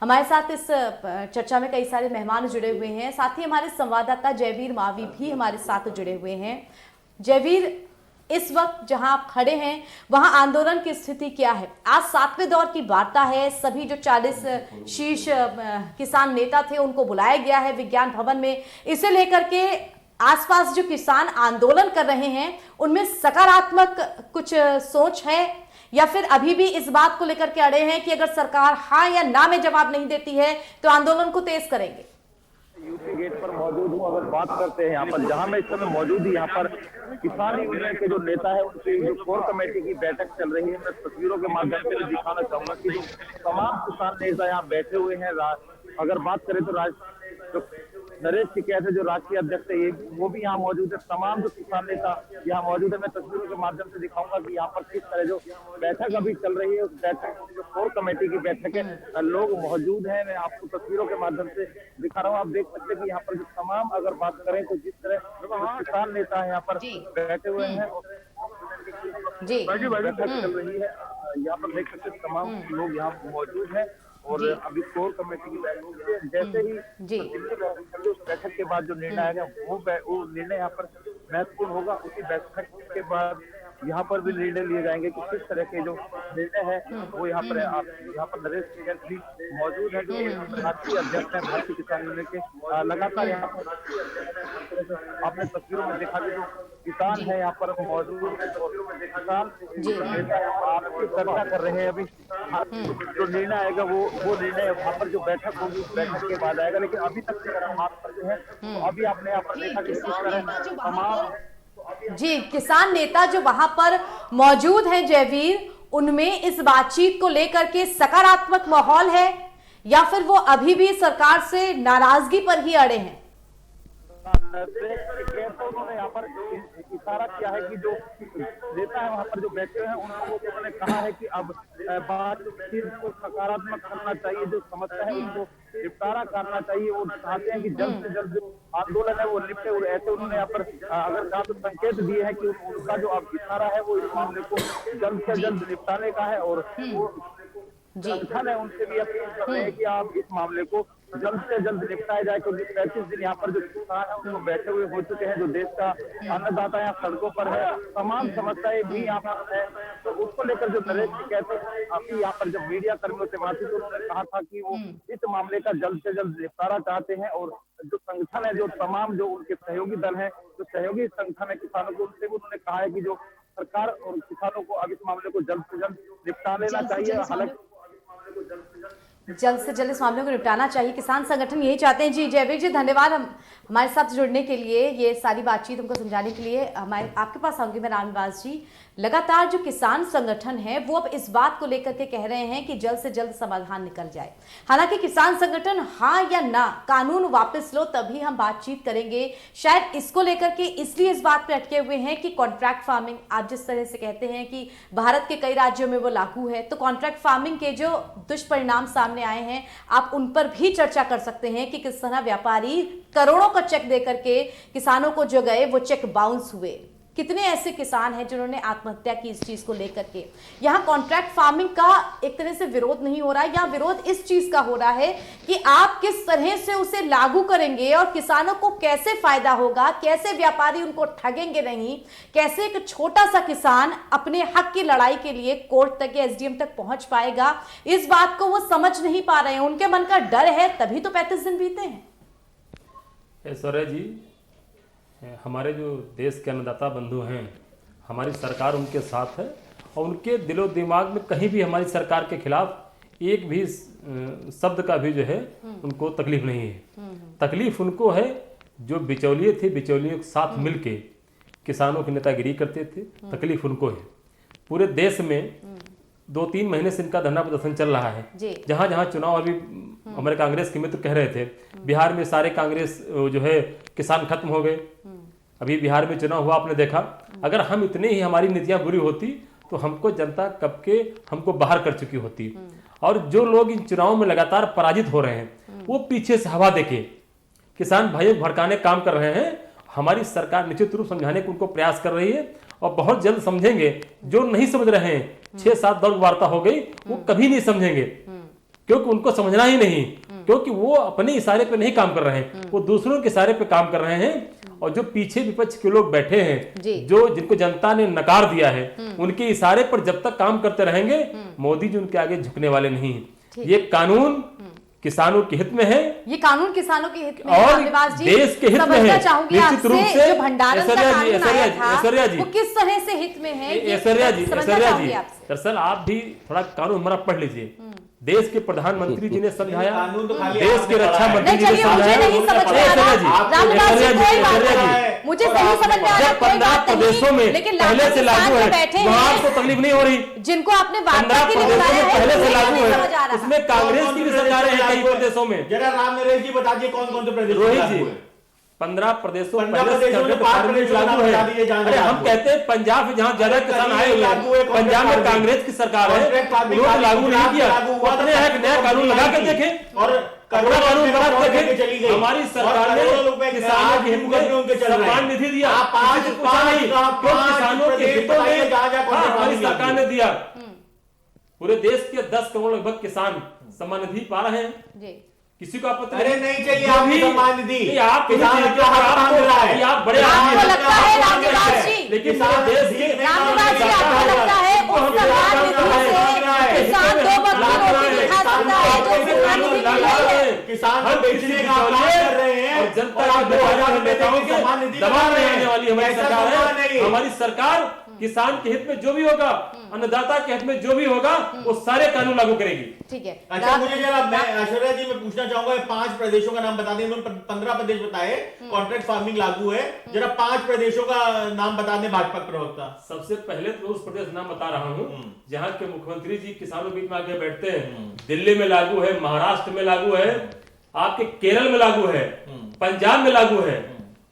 हमारे साथ इस चर्चा में कई सारे मेहमान जुड़े हुए हैं। साथ ही हमारे संवाददाता जयवीर मावी भी हमारे साथ जुड़े हुए हैं। जयवीर, इस वक्त जहां आप खड़े हैं वहां आंदोलन की स्थिति क्या है? आज 7वें दौर की वार्ता है। सभी जो 40 शीर्ष किसान नेता थे उनको बुलाया गया है विज्ञान भवन में। इसे लेकर के आसपास जो किसान आंदोलन कर रहे हैं उनमें सकारात्मक कुछ सोच है, या फिर अभी भी इस बात को लेकर के अड़े हैं कि अगर सरकार हाँ या ना में जवाब नहीं देती है तो आंदोलन को तेज करेंगे? यूपी गेट पर मौजूद हूँ। अगर बात करते हैं यहाँ पर, जहाँ मैं इस समय मौजूद हूँ, यहाँ पर किसान यूनियन के जो नेता है उनकी जो कोर कमेटी की बैठक चल रही है। मैं तस्वीरों के माध्यम से दिखाना चाहूंगा कि जो तमाम किसान नेता यहाँ बैठे हुए हैं। अगर बात करें तो नरेश टिकैत है जो राष्ट्रीय अध्यक्ष है, वो भी यहाँ मौजूद है। तमाम जो किसान नेता यहाँ मौजूद है। मैं तस्वीरों के माध्यम से दिखाऊंगा कि यहाँ पर किस तरह जो बैठक अभी चल रही है, उस बैठक जो कोर कमेटी की बैठक है, लोग मौजूद हैं। मैं आपको तस्वीरों के माध्यम से दिखा रहा हूँ। आप देख सकते हैं कि यहाँ पर जो तमाम, अगर बात करें तो जिस तरह किसान नेता है यहाँ पर बैठे हुए हैं, बैठक चल रही है। यहाँ पर देख सकते तमाम लोग यहाँ मौजूद हैं। और अभी कोर कमेटी की बैठक, जैसे ही बैठक के बाद जो निर्णय आएगा वो निर्णय यहाँ पर महत्वपूर्ण होगा। उसी बैठक के बाद यहाँ पर भी निर्णय लिए जाएंगे कि किस तरह के जो निर्णय है वो यहाँ पर नरेश टिकैत भी मौजूद है जो राष्ट्रीय अध्यक्ष है भारतीय किसान यूनियन के। लगातार यहाँ पर आपने तस्वीरों में देखा कि जो किसान है यहाँ पर मौजूद है, तस्वीरों में किसान आपकी चर्चा कर रहे हैं। अभी जो निर्णय आएगा वो निर्णय वहाँ पर जो बैठक होगी उस बैठक के बाद आएगा। लेकिन अभी तक बात करते हैं तो अभी आपने यहाँ पर देखा कि किस तरह तमाम किसान नेता जो वहां पर मौजूद हैं जयवीर, उनमें इस बातचीत को लेकर के सकारात्मक माहौल है, या फिर वो अभी भी सरकार से नाराजगी पर ही अड़े हैं? उन्होंने यहाँ पर इशारा किया है कि जो नेता है वहाँ पर जो बैठे हैं उनको उन्होंने कहा है कि अब बातचीत को सकारात्मक करना चाहिए, जो समस्या है उनको निपटारा करना चाहिए। वो चाहते हैं कि जल्द से जल्द जो आंदोलन है वो निपटे। और ऐसे उन्होंने यहाँ पर अगर कहा तो संकेत दिए हैं कि उनका जो अब इशारा है वो इस मामले को जल्द से जल्द निपटाने का है। और वो संगठन है उनसे भी अपील कर रहे हैं कि आप इस मामले को जल्द से जल्द निपटाया जाए, क्योंकि 35 दिन यहाँ पर जो किसान है उनको बैठे हुए हो चुके हैं। जो देश का अन्नदाता यहाँ सड़कों पर है, तमाम समस्याएं भी यहाँ पर है। तो उसको लेकर जो नरेश टिकैत अभी यहाँ पर जब मीडिया कर्मियों से बातचीत तो उन्होंने कहा था कि वो इस मामले का जल्द से जल्द निपटारा चाहते हैं। और जो संगठन है, जो तमाम जो उनके सहयोगी दल है, जो सहयोगी संगठन है किसानों को, उनसे भी उन्होंने कहा है कि जो सरकार और किसानों को अब इस मामले को जल्द से जल्द निपटा लेना चाहिए। हालांकि जल्द से जल्द इस मामले को निपटाना चाहिए, किसान संगठन यही चाहते हैं। जी जयवीर जी धन्यवाद हमारे साथ जुड़ने के लिए, ये सारी बातचीत हमको समझाने के लिए। हमारे आपके पास आऊंगी मैं रामनिवास जी। लगातार जो किसान संगठन है वो अब इस बात को लेकर के कह रहे हैं कि जल्द से जल्द समाधान निकल जाए। हालांकि किसान संगठन हाँ या ना कानून वापस लो तभी हम बातचीत करेंगे, शायद इसको लेकर के इसलिए इस बात पे अटके हुए हैं कि कॉन्ट्रैक्ट फार्मिंग आप जिस तरह से कहते हैं कि भारत के कई राज्यों में वो लागू है, तो कॉन्ट्रैक्ट फार्मिंग के जो दुष्परिणाम सामने आए हैं आप उन पर भी चर्चा कर सकते हैं कि किस तरह व्यापारी करोड़ों का चेक देकर के किसानों को जो गए वो चेक बाउंस हुए। कितने ऐसे किसान हैं जिन्होंने आत्महत्या की इस चीज को लेकर के। यहाँ कॉन्ट्रैक्ट फार्मिंग का एक तरह से विरोध नहीं हो रहा है, यहाँ विरोध इस चीज का हो रहा है कि आप किस तरह से उसे लागू करेंगे और किसानों को कैसे फायदा होगा, कैसे व्यापारी उनको ठगेंगे नहीं, कैसे एक छोटा सा किसान अपने हक की लड़ाई के लिए कोर्ट तक या एसडीएम तक पहुंच पाएगा। इस बात को वो समझ नहीं पा रहे हैं, उनके मन का डर है, तभी तो 35 दिन बीते हैं। ऐश्वर्या जी, हमारे जो देश के अन्नदाता बंधु हैं, हमारी सरकार उनके साथ है और उनके दिलो दिमाग में कहीं भी हमारी सरकार के खिलाफ एक भी शब्द का भी जो है उनको तकलीफ नहीं है। तकलीफ उनको है जो बिचौलिए थे, बिचौलियों के साथ मिलके किसानों की नेतागिरी करते थे, तकलीफ उनको है। पूरे देश में 2-3 महीने से इनका धरना प्रदर्शन चल रहा है। जहां जहां चुनाव, अभी हमारे कांग्रेस के मित्र कह रहे थे बिहार में सारे कांग्रेस जो है किसान खत्म हो गए। अभी बिहार में चुनाव हुआ, आपने देखा। अगर हम इतने ही हमारी नीतियां बुरी होती तो हमको जनता कब के हमको बाहर कर चुकी होती। और जो लोग इन चुनावों में लगातार पराजित हो रहे हैं वो पीछे से हवा देके किसान भाइयों को भड़काने काम कर रहे हैं। हमारी सरकार निश्चित रूप समझाने को उनको प्रयास कर रही है और बहुत जल्द समझेंगे। जो नहीं समझ रहे हैं, 6-7 दौर वार्ता हो गई, वो कभी नहीं समझेंगे क्योंकि उनको समझना ही नहीं, क्योंकि वो अपने इशारे पे नहीं काम कर रहे हैं, वो दूसरों के इशारे पे काम कर रहे हैं। और जो पीछे विपक्ष के लोग बैठे हैं, जो जिनको जनता ने नकार दिया है, उनके इशारे पर जब तक काम करते रहेंगे मोदी जी उनके आगे झुकने वाले नहीं। ये कानून किसानों के हित में है, ये कानून किसानों के हित में और देश के हित में है। निश्चित रूप से जो भंडारण का कानून आया था वो किस तरह से हित में है, ऐश्वर्या जी दरअसल आप भी थोड़ा कानून हमारा पढ़ लीजिए। देश के प्रधानमंत्री जी ने समझाया, देश के रक्षा मंत्री जी ने समझाया। मुझे सही समझ में आ रहा है, 15 प्रदेशों में पहले से लागू है, वहाँ आपको तकलीफ नहीं हो रही। जिनको आपने 15 प्रदेशों में पहले से लागू है, उसमें कांग्रेस की भी सरकारें हैं कई प्रदेशों में। जरा राम नरेश जी बता दिए कौन कौन से प्रदेश रोहित जी, 15 प्रदेशों में लागू है। अरे हम कहते हैं पंजाब में जहाँ ज्यादा किसान आए हुए हैं, पंजाब में कांग्रेस की सरकार है, उन्होंने लागू नहीं किया। अपने यहाँ एक नया कानून लगा कर देखें और करोड़ों कानून बना देखें। हमारी सरकार ने किसानों के हित में सम्मान निधि दिया, पूछा नहीं क्यों किसानों के हितों में हमारी सरकार ने दिया। पूरे देश के 10 करोड़ लगभग किसान सम्मान निधि पा रहे हैं। किसी को आपत्ति नहीं चाहिए, आपको सम्मान निधि, आप किसान का हक मांग रहा है। आप बड़े आपको लगता है रामनिवास जी, लेकिन देश के रामनिवास जी आपको लगता है उस सम्मान निधि से किसान 2 वक्त की रोटी खा सकता है जो सम्मान निधि मिल रही है? किसान को बेचने का काम कर रहे हैं और जनता के नेताओं के दबाव में आने वाली हमारी सरकार है। हमारी सरकार किसान के हित में जो भी होगा, अन्नदाता के हित में जो भी होगा, वो सारे कानून लागू करेगी। ठीक है। अच्छा, मुझे जरा ऐश्वर्या जी मैं पूछना चाहूंगा, 5 प्रदेशों का नाम बता दें। उन्होंने 15 प्रदेश बताए कॉन्ट्रैक्ट फार्मिंग लागू है, जरा 5 प्रदेशों का नाम बता दें भाजपा प्रवक्ता। सबसे पहले तो उस प्रदेश नाम बता रहा हूँ जहाँ के मुख्यमंत्री जी किसानों के बीच में आगे बैठते हैं। दिल्ली में लागू है, महाराष्ट्र में लागू है, आपके केरल में लागू है, पंजाब में लागू है।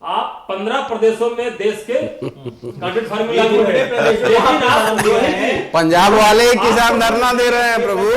आप 15 प्रदेशों में देश के कॉन्ट्रैक्ट फार्मिंग लागू है, लेकिन आप पंजाब वाले ही किसान धरना दे रहे हैं प्रभु,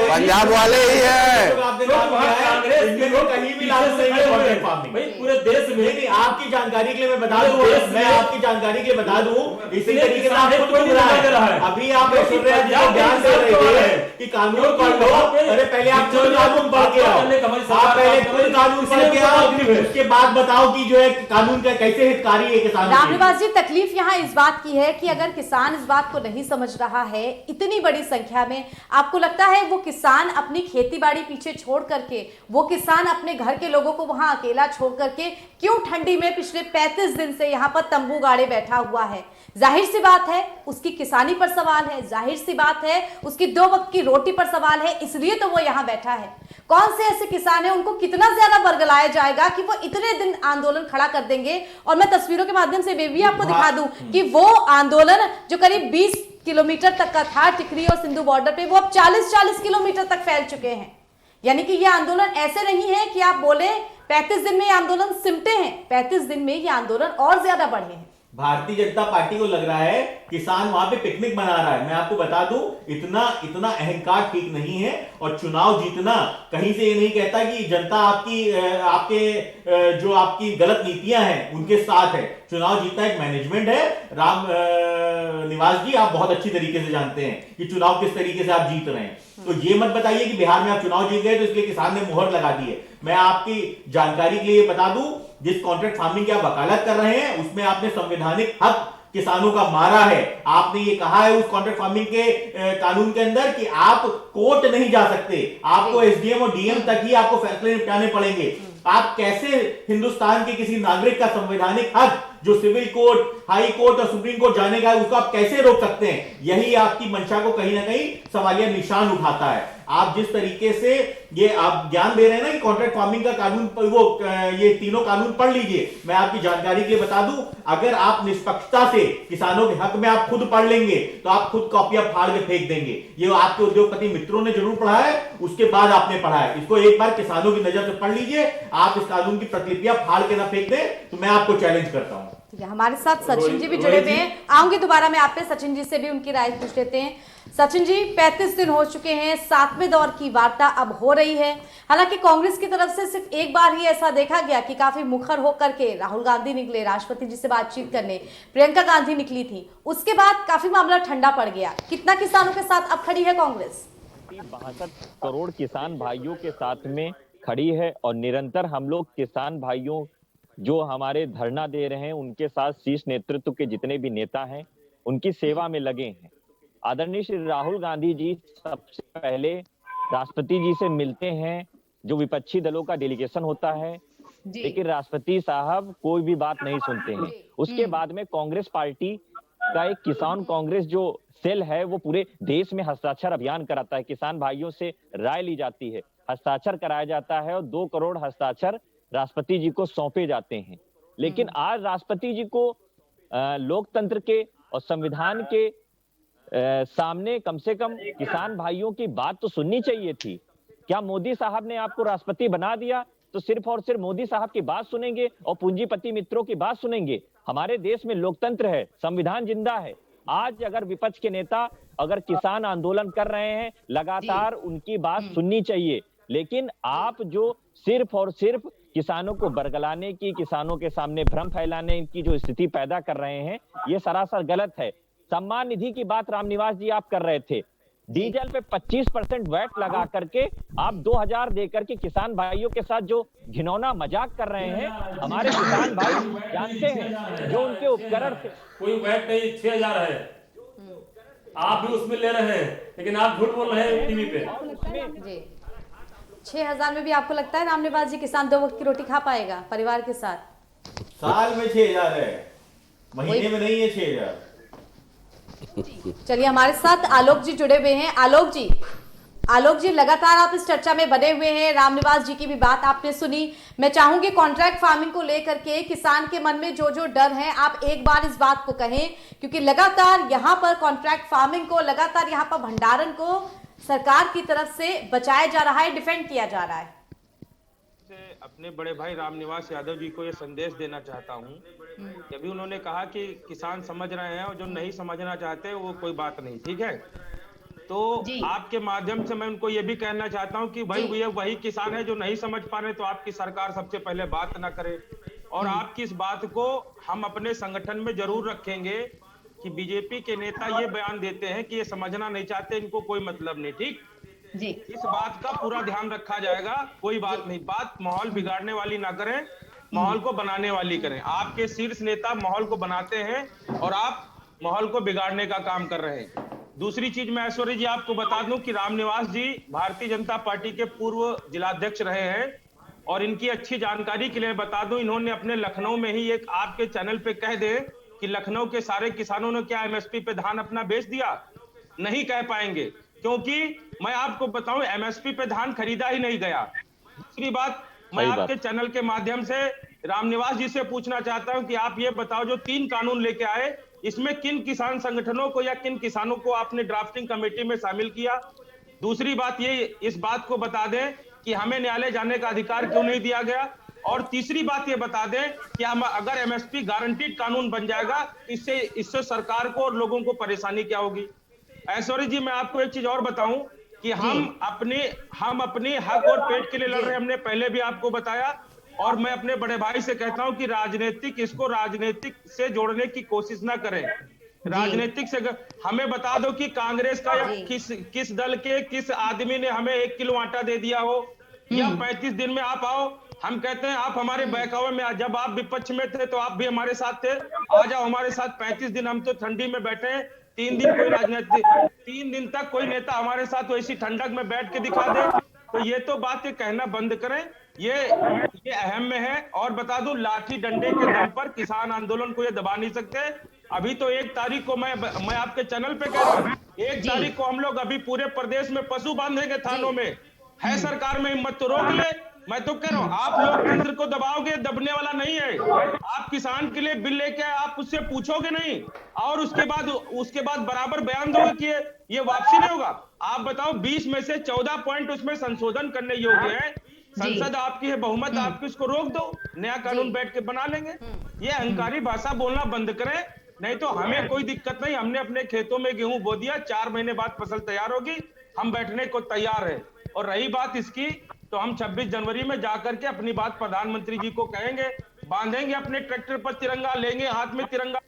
पंजाब वाले ही है। कांग्रेस के लोग कहीं भी लागू नहीं है कॉन्ट्रैक्ट फार्मिंग पूरे देश में। नहीं, आपकी जानकारी के लिए मैं बता दूं, मैं आपकी जानकारी के लिए बता दूं, इसी तरीके से आप खुद बोल रहा है। अभी आप ऐश्वर्या जी को ध्यान दे रहे थे कि कानून पढ़ लो। अरे पहले आप खुद कानून पढ़ के आओ, आप पहले खुद कानून पढ़ के आओ, उसके बाद बताओ कि जो है कानून का कैसे हितकारी है किसान। रामनिवास जी, तकलीफ यहाँ इस बात की है कि अगर किसान इस बात को नहीं समझ रहा है इतनी बड़ी संख्या में, आपको लगता है वो किसान अपनी खेती बाड़ी पीछे छोड़ करके वो किसान अपने घर के लोगों को वहां अकेला छोड़ करके क्यों ठंडी में पिछले 35 दिन से यहाँ पर तंबू गाड़े बैठा हुआ है? जाहिर सी बात है उसकी किसानी पर सवाल है, जाहिर सी बात है उसकी 2 वक्त की रोटी पर सवाल है, इसलिए तो वो यहाँ बैठा है। कौन से ऐसे किसान हैं, उनको कितना ज्यादा बरगलाया जाएगा कि वो इतने दिन आंदोलन खड़ा कर देंगे? और मैं तस्वीरों के माध्यम से भी आपको दिखा दूं कि वो आंदोलन जो करीब 20 किलोमीटर तक का था टिकरी और सिंधु बॉर्डर पे, वो अब 40-40 किलोमीटर तक फैल चुके हैं। यानी कि ये आंदोलन ऐसे नहीं है कि आप बोले 35 दिन में ये आंदोलन सिमटे हैं, 35 दिन में ये आंदोलन और ज्यादा बढ़े हैं। भारतीय जनता पार्टी को लग रहा है किसान वहां पे पिकनिक मना रहा है। मैं आपको बता दूं, इतना अहंकार ठीक नहीं है। और चुनाव जीतना कहीं से ये नहीं कहता कि जनता आपके जो आपकी गलत नीतियां हैं उनके साथ है। चुनाव जीतना एक मैनेजमेंट है। राम निवास जी, आप बहुत अच्छी तरीके से जानते हैं कि चुनाव किस तरीके से आप जीत रहे हैं। तो ये मत बताइए कि बिहार में आप चुनाव जीत गए तो इसलिए किसान ने मुहर लगा दी है। मैं आपकी जानकारी के लिए बता दूं, जिस कॉन्ट्रैक्ट फार्मिंग की आप वकालत कर रहे हैं उसमें आपने संवैधानिक हक किसानों का मारा है। आपने ये कहा है उस कॉन्ट्रैक्ट फार्मिंग के कानून के अंदर कि आप कोर्ट नहीं जा सकते, आपको एसडीएम और डीएम तक ही आपको फैसले निपटाने पड़ेंगे। आप कैसे हिंदुस्तान के किसी नागरिक का संवैधानिक हक जो सिविल कोर्ट, हाई कोर्ट और सुप्रीम कोर्ट जाने का है उसको आप कैसे रोक सकते हैं? यही आपकी मंशा को कहीं ना कहीं सवालिया निशान उठाता है। आप जिस तरीके से ये आप ज्ञान दे रहे हैं ना कि कॉन्ट्रैक्ट फार्मिंग का कानून, ये तीनों कानून पढ़ लीजिए। मैं आपकी जानकारी के लिए बता दूं, अगर आप निष्पक्षता से किसानों के हक में आप खुद पढ़ लेंगे तो आप खुद कॉपियां फाड़ के फेंक देंगे। ये आपके उद्योगपति मित्रों ने जरूर पढ़ा है, उसके बाद आपने पढ़ा है। इसको एक बार किसानों की नजर से पढ़ लीजिए। आप इस कानून की प्रतिलिपियां फाड़ के ना फेंक दें तो मैं आपको चैलेंज करता हूं। ठीक है, हमारे साथ सचिन जी भी जुड़े हुए हैं। आऊंगी दोबारा मैं आप पे, सचिन जी से भी उनकी राय पूछ लेते हैं। सचिन जी, 35 दिन हो चुके हैं, 7वें दौर की वार्ता अब हो रही है। हालांकि कांग्रेस की तरफ से सिर्फ एक बार ही ऐसा देखा गया कि काफी मुखर होकर के राहुल गांधी निकले राष्ट्रपति जी से बातचीत करने, प्रियंका गांधी निकली थी, उसके बाद काफी मामला ठंडा पड़ गया। कितना किसानों के साथ अब खड़ी है कांग्रेस? 62 करोड़ किसान भाइयों के साथ में खड़ी है और निरंतर हम लोग किसान भाइयों जो हमारे धरना दे रहे हैं उनके साथ शीर्ष नेतृत्व के जितने भी नेता हैं उनकी सेवा में लगे हैं। आदरणीय श्री राहुल गांधी जी सबसे पहले राष्ट्रपति जी से मिलते हैं, जो विपक्षी दलों का डेलीगेशन होता है, लेकिन राष्ट्रपति साहब कोई भी बात नहीं सुनते हैं। उसके बाद में कांग्रेस पार्टी का एक किसान कांग्रेस जो सेल है वो पूरे देश में हस्ताक्षर अभियान कराता है। किसान भाइयों से राय ली जाती है, हस्ताक्षर कराया जाता है और 2 करोड़ हस्ताक्षर राष्ट्रपति जी को सौंपे जाते हैं। लेकिन आज राष्ट्रपति जी को लोकतंत्र के और संविधान के सामने कम से कम किसान भाइयों की बात तो सुननी चाहिए थी। क्या मोदी साहब ने आपको राष्ट्रपति बना दिया तो सिर्फ और सिर्फ मोदी साहब की बात सुनेंगे और पूंजीपति मित्रों की बात सुनेंगे? हमारे देश में लोकतंत्र है, संविधान जिंदा है। आज अगर विपक्ष के नेता अगर किसान आंदोलन कर रहे हैं, लगातार उनकी बात सुननी चाहिए। लेकिन आप जो सिर्फ और सिर्फ किसानों को बरगलाने की, किसानों के सामने भ्रम फैलाने की जो स्थिति पैदा कर रहे हैं, ये सरासर गलत है। सम्मान निधि की बात रामनिवास जी आप कर रहे थे, डीजल पे 25% वैट लगा करके आप 2000 दे करके किसान भाइयों के साथ जो घिनौना मजाक कर रहे हैं। हमारे किसान भाई जानते हैं जो उनके उपकरण से कोई वैट नहीं, 6000 है। आप भी उसमें ले रहे हैं, लेकिन आप झूठ बोल रहे हैं टीवी पे। 6000 में भी आपको लगता है रामनिवास जी किसान 2 वक्त की रोटी खा पाएगा परिवार के साथ? साल में 6000 है, महीने में नहीं है 6000। चलिए, हमारे साथ आलोक जी जुड़े हुए हैं। आलोक जी लगातार आप इस चर्चा में बने हुए हैं, रामनिवास जी की भी बात आपने सुनी। मैं चाहूंगी कॉन्ट्रैक्ट फार्मिंग को लेकर के किसान के मन में जो जो डर है, आप एक बार इस बात को कहें, क्योंकि लगातार यहाँ पर कॉन्ट्रैक्ट फार्मिंग को, लगातार यहाँ पर भंडारण को सरकार की तरफ से बचाया जा रहा है, डिफेंड किया जा रहा है। अपने बड़े भाई रामनिवास यादव जी को ये संदेश देना चाहता हूँ कि अभी उन्होंने कहा कि किसान समझ रहे हैं और जो नहीं समझना चाहते वो कोई बात नहीं, ठीक है। तो आपके माध्यम से मैं उनको ये भी कहना चाहता हूँ कि भाई ये वही किसान है जो नहीं समझ पा रहे, तो आपकी सरकार सबसे पहले बात ना करे। और आपकी इस बात को हम अपने संगठन में जरूर रखेंगे कि बीजेपी के नेता ये बयान देते हैं कि ये समझना नहीं चाहते, इनको कोई मतलब नहीं, ठीक जी। इस बात का पूरा ध्यान रखा जाएगा। कोई बात नहीं, बात माहौल बिगाड़ने वाली ना करें, माहौल को बनाने वाली करें। आपके शीर्ष नेता माहौल को बनाते हैं और आप माहौल को बिगाड़ने का काम कर रहे हैं। दूसरी चीज मैं ऐश्वर्य जी आपको बता दूं कि रामनिवास जी भारतीय जनता पार्टी के पूर्व जिलाध्यक्ष रहे हैं और इनकी अच्छी जानकारी के लिए बता दूं, इन्होंने अपने लखनऊ में ही एक आपके चैनल पे कह दे कि लखनऊ के सारे किसानों ने क्या एमएसपी पे धान अपना बेच दिया, नहीं कह पाएंगे, क्योंकि मैं आपको बताऊं एमएसपी पे धान खरीदा ही नहीं गया। दूसरी बात, मैं आपके चैनल के माध्यम से रामनिवास जी से पूछना चाहता हूं कि आप ये बताओ, जो 3 कानून लेके आए, इसमें किन किसान संगठनों को या किन किसानों को आपने ड्राफ्टिंग कमेटी में शामिल किया? दूसरी बात ये, इस बात को बता दें कि हमें न्यायालय जाने का अधिकार क्यों नहीं दिया गया? और तीसरी बात ये बता दें कि हम अगर एमएसपी गारंटीड कानून बन जाएगा, इससे सरकार को और लोगों को परेशानी क्या होगी? ऐश्वर्य जी, मैं आपको एक चीज और बताऊं कि हम अपने हक और पेट के लिए लड़ रहे हैं। हमने पहले भी आपको बताया, और मैं अपने बड़े भाई से कहता हूं कि इसको राजनीतिक से जोड़ने की कोशिश ना करें। राजनीतिक से हमें बता दो कि कांग्रेस का या किस दल के किस आदमी ने हमें 1 किलो आटा दे दिया हो, या 35 दिन में आप आओ, हम कहते हैं आप हमारे बहकावे में, जब आप विपक्ष में थे तो आप भी हमारे साथ थे, आ जाओ हमारे साथ। 35 दिन हम तो ठंडी में बैठे हैं, 3 दिन कोई राजनीति, 3 दिन तक कोई नेता हमारे साथ वैसी ठंडक में बैठ के दिखा दे, तो ये तो बात कहना बंद करें, ये अहम में है। और बता दूं, लाठी डंडे के दम पर किसान आंदोलन को ये दबा नहीं सकते। अभी तो 1 तारीख को मैं आपके चैनल पे कह रहा हूँ, 1 तारीख को हम लोग अभी पूरे प्रदेश में पशु बांधेंगे थानों में। है सरकार में हिम्मत तो रोक ले। मैं तो कह रहा हूँ, आप लोकतंत्र को दबाओगे, दबने वाला नहीं है। आप किसान के लिए बिल लेके आए, आप उससे पूछोगे नहीं, और उसके बाद बराबर बयान दोगे कि ये वापसी नहीं होगा। आप बताओ, 20 में से 14 पॉइंट उसमें संशोधन करने योग्य है। संसद आपकी है, बहुमत आपकी, उसको रोक दो, नया कानून बैठ के बना लेंगे। ये अहंकारी भाषा बोलना बंद करें, नहीं तो हमें कोई दिक्कत नहीं। हमने अपने खेतों में गेहूं बो दिया, 4 महीने बाद फसल तैयार होगी, हम बैठने को तैयार है। और रही बात इसकी, तो हम 26 जनवरी में जाकर के अपनी बात प्रधानमंत्री जी को कहेंगे, बांधेंगे अपने ट्रैक्टर पर तिरंगा, लेंगे हाथ में तिरंगा,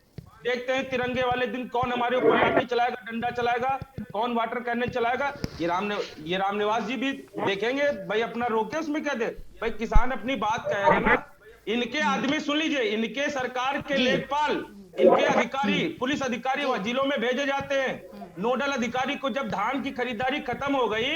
देखते हैं तिरंगे वाले दिन कौन हमारे ऊपर लाठी चलाएगा, डंडा चलाएगा, कौन वाटर कैनन चलाएगा। ये रामनिवास जी भी देखेंगे भाई, अपना रोके, उसमें क्या दे भाई, किसान अपनी बात कहेगा ना। इनके आदमी सुन लीजिए, इनके सरकार के लेखपाल, इनके अधिकारी, पुलिस अधिकारी जिलों में भेजे जाते हैं। नोडल अधिकारी को जब धान की खरीदारी खत्म हो गई,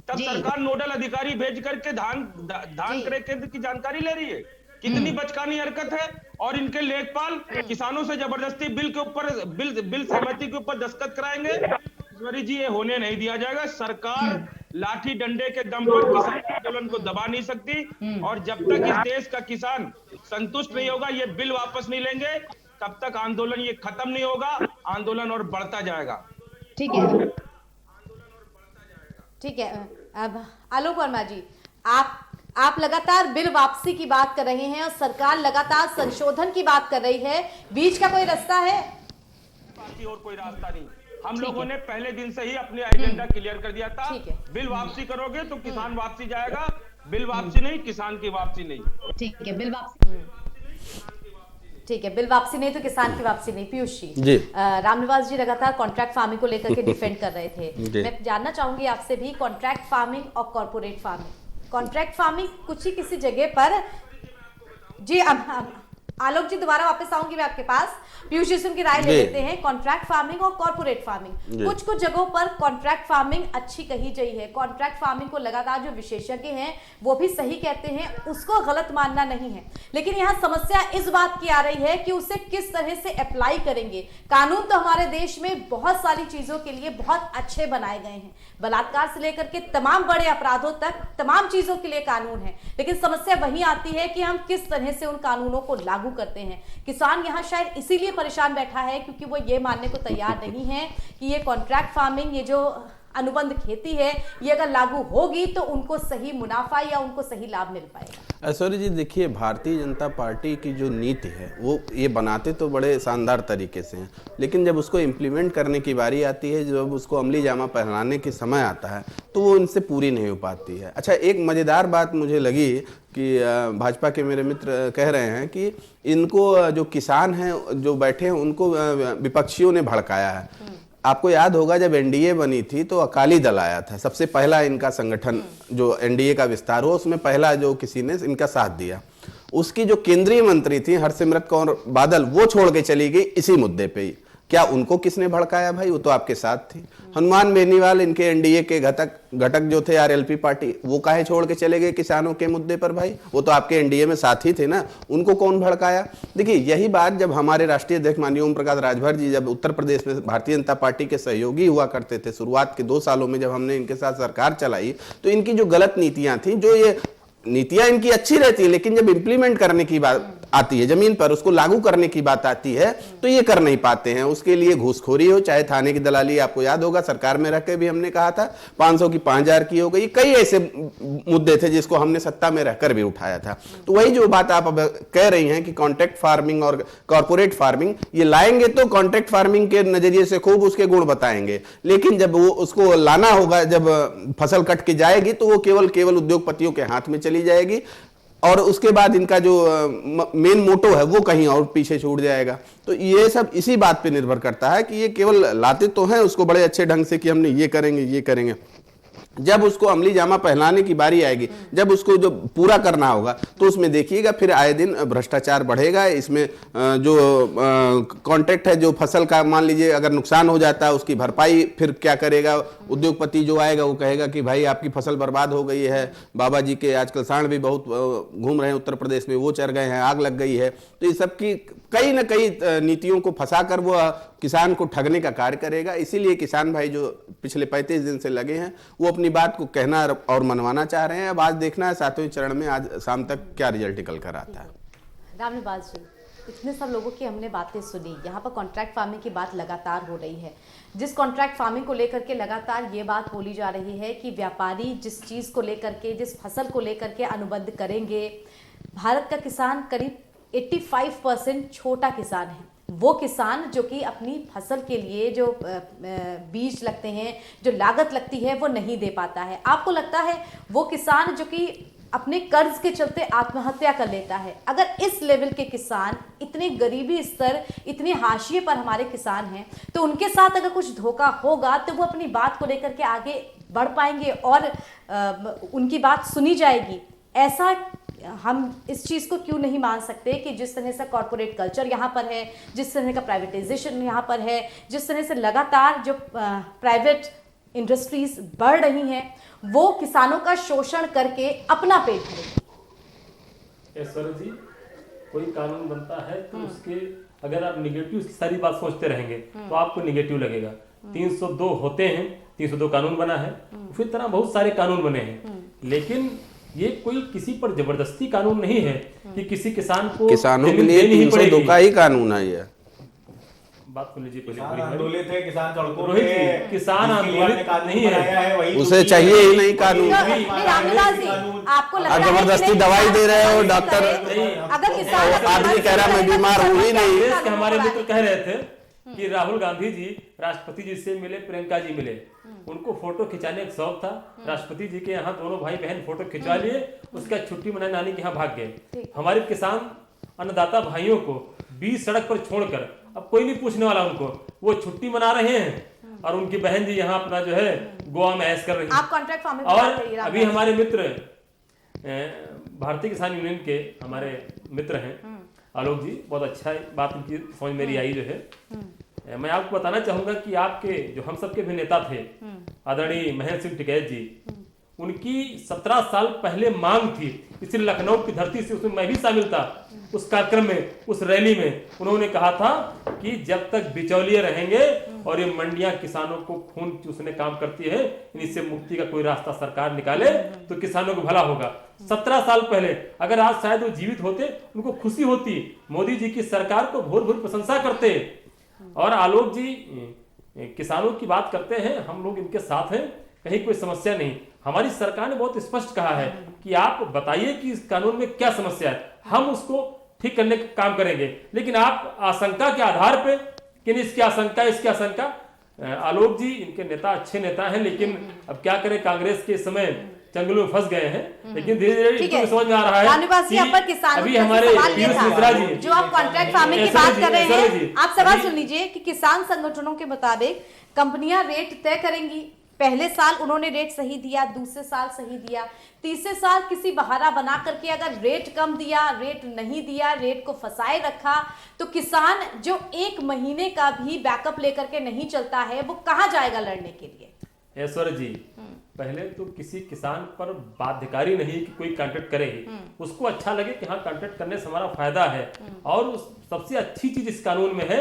तब सरकार नोडल अधिकारी भेज करके धान क्रय केंद्र की जानकारी ले रही है। कितनी बचकानी हरकत है। और इनके लेखपाल किसानों से जबरदस्ती बिल सहमति के ऊपर दस्तखत कराएंगे। ईश्वरी जी, ये होने नहीं दिया जाएगा। सरकार लाठी डंडे के दम पर किसान आंदोलन को दबा नहीं सकती, और जब तक इस देश का किसान संतुष्ट नहीं होगा, ये बिल वापस नहीं लेंगे, तब तक आंदोलन ये खत्म नहीं होगा, आंदोलन और बढ़ता जाएगा। ठीक है, ठीक है। अब आलोक वर्मा जी, आप लगातार बिल वापसी की बात कर रहे हैं और सरकार लगातार संशोधन की बात कर रही है, बीच का कोई रास्ता है? बाकी और कोई रास्ता नहीं। हम लोगों ने पहले दिन से ही अपने एजेंडा क्लियर कर दिया था। बिल वापसी करोगे तो किसान वापसी जाएगा, बिल वापसी नहीं, किसान की वापसी नहीं। ठीक है, बिल वापसी, ठीक है, बिल वापसी नहीं तो किसान की वापसी नहीं। पीयूष जी, रामनिवास जी लगातार कॉन्ट्रैक्ट फार्मिंग को लेकर के डिफेंड कर रहे थे। मैं जानना चाहूंगी आपसे भी, कॉन्ट्रैक्ट फार्मिंग और कॉर्पोरेट फार्मिंग, कॉन्ट्रैक्ट फार्मिंग कुछ ही किसी जगह पर जी, आलोक जी दोबारा वापस आऊंगी मैं आपके पास, पीयूष जी की राय ले लेते हैं। कॉन्ट्रैक्ट फार्मिंग और कॉर्पोरेट फार्मिंग, कुछ जगहों पर कॉन्ट्रैक्ट फार्मिंग अच्छी कही गई है। कॉन्ट्रैक्ट फार्मिंग को लगातार जो विशेषज्ञ हैं वो भी सही कहते हैं, उसको गलत मानना नहीं है। लेकिन यहाँ समस्या इस बात की आ रही है कि उसे किस तरह से अप्लाई करेंगे। कानून तो हमारे देश में बहुत सारी चीजों के लिए बहुत अच्छे बनाए गए हैं, बलात्कार से लेकर के तमाम बड़े अपराधों तक तमाम चीजों के लिए कानून है। लेकिन समस्या वही आती है कि हम किस तरह से उन कानूनों को लागू करते हैं। किसान यहाँ शायद इसीलिए परेशान बैठा है क्योंकि वो ये मानने को तैयार नहीं है कि ये कॉन्ट्रैक्ट फार्मिंग, ये जो अनुबंध खेती है, ये अगर लागू होगी तो उनको सही मुनाफा या उनको सही लाभ मिल पाएगा। ऐश्वर्य जी, देखिए, भारतीय जनता पार्टी की जो नीति है वो ये बनाते तो बड़े शानदार तरीके से हैं, लेकिन जब उसको इम्प्लीमेंट करने की बारी आती है, जब उसको अमली जामा पहनाने के समय आता है, तो वो इनसे पूरी नहीं हो पाती है। अच्छा, एक मज़ेदार बात मुझे लगी कि भाजपा के मेरे मित्र कह रहे हैं कि इनको जो किसान हैं जो बैठे हैं उनको विपक्षियों ने भड़काया है। आपको याद होगा जब एनडीए बनी थी तो अकाली दल आया था, सबसे पहला इनका संगठन जो एनडीए का विस्तार हो, उसमें पहला जो किसी ने इनका साथ दिया, उसकी जो केंद्रीय मंत्री थी हरसिमरत कौर बादल, वो छोड़ के चली गई इसी मुद्दे पे ही। क्या उनको किसने भड़काया भाई? वो तो आपके साथ थी। हनुमान बेनीवाल इनके एनडीए के घटक जो थे आरएलपी पार्टी, वो काहे छोड़ के चले गए किसानों के मुद्दे पर भाई? वो तो आपके एनडीए में साथी थे ना, उनको कौन भड़काया? देखिए यही बात जब हमारे राष्ट्रीय अध्यक्ष माननीय ओम प्रकाश राजभर जी जब उत्तर प्रदेश में भारतीय जनता पार्टी के सहयोगी हुआ करते थे, शुरुआत के 2 सालों में जब हमने इनके साथ सरकार चलाई, तो इनकी जो गलत नीतियां थी, जो ये नीतियां इनकी अच्छी रहती है, लेकिन जब इंप्लीमेंट करने की बात आती है जमीन पर, उसको लागू करने की बात आती है, तो ये कर नहीं पाते हैं। उसके लिए घूसखोरी हो, चाहे थाने की दलाली, आपको याद होगा सरकार में रह के भी हमने कहा था 500 की 5000 की हो गई। कई ऐसे मुद्दे थे जिसको हमने सत्ता में रहकर भी उठाया था। तो वही जो बात आप अब कह रही हैं कि कॉन्ट्रैक्ट फार्मिंग और कॉर्पोरेट फार्मिंग ये लाएंगे, तो कॉन्ट्रैक्ट फार्मिंग के नजरिए से खूब उसके गुण बताएंगे, लेकिन जब वो उसको लाना होगा, जब फसल कट के जाएगी, तो वो केवल उद्योगपतियों के हाथ में चली जाएगी, और उसके बाद इनका जो मेन मोटो है वो कहीं और पीछे छूट जाएगा। तो ये सब इसी बात पे निर्भर करता है कि ये केवल लाते तो हैं उसको बड़े अच्छे ढंग से कि हमने ये करेंगे, जब उसको अमली जामा पहनाने की बारी आएगी, जब उसको जो पूरा करना होगा, तो उसमें देखिएगा फिर आए दिन भ्रष्टाचार बढ़ेगा। इसमें जो कॉन्ट्रैक्ट है, जो फसल का मान लीजिए अगर नुकसान हो जाता है, उसकी भरपाई फिर क्या करेगा? उद्योगपति जो आएगा वो कहेगा कि भाई आपकी फसल बर्बाद हो गई है, बाबा जी के आजकल सांड भी बहुत घूम रहे हैं उत्तर प्रदेश में, वो चर गए हैं, आग लग गई है। तो ये सब की कई न कई नीतियों को फंसाकर वो किसान को ठगने का कार्य करेगा। इसीलिए किसान भाई जो पिछले 35 दिन से लगे हैं, वो अपनी बात को कहना और मनवाना चाह रहे हैं। अब आज देखना है 7वें चरण में आज शाम तक क्या रिजल्ट निकल कर आता है। रामनिवास जी, इतने सब लोगों की हमने बातें सुनी, यहाँ पर कॉन्ट्रैक्ट फार्मिंग की बात लगातार हो रही है। जिस कॉन्ट्रैक्ट फार्मिंग को लेकर के लगातार ये बात बोली जा रही है कि व्यापारी जिस चीज़ को लेकर के, जिस फसल को लेकर के अनुबंध करेंगे, भारत का किसान करीब 85% छोटा किसान है। वो किसान जो कि अपनी फसल के लिए जो बीज लगते हैं, जो लागत लगती है, वो नहीं दे पाता है। आपको लगता है वो किसान जो कि अपने कर्ज के चलते आत्महत्या कर लेता है, अगर इस लेवल के किसान, इतने गरीबी स्तर, इतने हाशिए पर हमारे किसान हैं, तो उनके साथ अगर कुछ धोखा होगा तो वो अपनी बात को लेकर के आगे बढ़ पाएंगे और उनकी बात सुनी जाएगी? ऐसा हम इस चीज़ को क्यों नहीं मान सकते कि जिस तरह से कॉर्पोरेट कल्चर यहाँ पर है, जिस तरह का प्राइवेटाइजेशन यहाँ पर है, जिस तरह से लगातार जो प्राइवेट इंडस्ट्रीज बढ़ रही हैं, वो किसानों का शोषण करके अपना पेट भरेंगे? ऐश्वर्या जी, कोई कानून बनता है तो उसके अगर आप निगेटिव सारी बात सोचते रहेंगे तो आपको निगेटिव लगेगा। 302 होते हैं, 302 कानून बना है, फिर तरह बहुत सारे कानून बने हैं, लेकिन ये कोई किसी पर जबरदस्ती कानून नहीं है कि किसी किसान को किसानों के लिए 302 का ही कानून है। ये बात सुन लीजिए पहले। आंदोलित है किसान सड़कों रोहित पे, जी, किसान आंदोलित नहीं है, उसे चाहिए ही नहीं कानून। रामनिवास जी, आपको लग रहा है जबरदस्ती दवाई दे रहे हो डॉक्टर, अगर किसान आदमी कह रहा मैं बीमार हूँ ही नहीं। कांग्रेस के हमारे मित्र कह रहे थे कि राहुल गांधी जी राष्ट्रपति जी से मिले, प्रियंका जी मिले, उनको फोटो खिंचाने का शौक था। राष्ट्रपति जी के यहाँ दोनों भाई बहन फोटो खिंचवा लिए, उसका छुट्टी मनाने नानी के यहाँ भाग गए। हमारे किसान अन्नदाता भाइयों को बीच सड़क पर छोड़कर अब कोई नहीं पूछने वाला उनको, वो छुट्टी मना रहे हैं और उनकी बहन जी यहाँ अपना जो है गोवा में ऐश कर रही है। आप कॉन्ट्रैक्ट फार्मिंग और अभी हमारे मित्र भारतीय किसान यूनियन के हमारे मित्र हैं आलोक जी, बहुत अच्छा बात उनकी समझ मेरी आई जो है। मैं आपको बताना चाहूंगा कि आपके जो हम सबके भी नेता थे आदरणीय महेंद्र सिंह टिकैत जी, उनकी 17 साल पहले मांग थी, इसलिए लखनऊ की धरती से, उसमें मैं भी शामिल था उस कार्यक्रम में, उस रैली में। उन्होंने कहा था कि जब तक बिचौलिए रहेंगे और ये मंडियां किसानों को खून चूसने काम करती है, इनसे मुक्ति का कोई रास्ता सरकार निकाले तो किसानों को भला होगा। 17 साल पहले अगर आज शायद वो जीवित होते, उनको खुशी होती, मोदी जी की सरकार को भोर भोर प्रशंसा करते। और आलोक जी किसानों की बात करते हैं, हम लोग इनके साथ हैं, कहीं कोई समस्या नहीं। हमारी सरकार ने बहुत स्पष्ट कहा है कि आप बताइए कि इस कानून में क्या समस्या है, हम उसको ठीक करने का काम करेंगे। लेकिन आप आशंका के आधार पे कि इसकी आशंका, आलोक जी इनके नेता अच्छे नेता हैं, लेकिन अब क्या करें, कांग्रेस के समय चंगुल में फंस गए हैं, लेकिन धीरे धीरे इनको समझ में आ रहा है कि अभी हमारे पीयूष मिश्रा जी जो आप कॉन्ट्रैक्ट फार्मिंग की बात कर रहे हैं, आप सवाल सुन लीजिए कि किसान संगठनों के मुताबिक कंपनियां रेट तय करेंगी, पहले साल उन्होंने रेट सही दिया, दूसरे साल सही दिया, तीसरे साल किसी बहाना बना करके अगर रेट कम दिया, रेट नहीं दिया, रेट को फंसाए रखा, तो किसान जो 1 महीने का भी बैकअप लेकर के नहीं चलता है वो कहाँ जाएगा लड़ने के लिए? ऐश्वर्य जी, पहले तो किसी किसान पर बाध्यकारी नहीं कि कोई कॉन्ट्रैक्ट करे, उसको अच्छा लगे कि हाँ कॉन्ट्रैक्ट करने से हमारा फायदा है। और सबसे अच्छी चीज इस कानून में है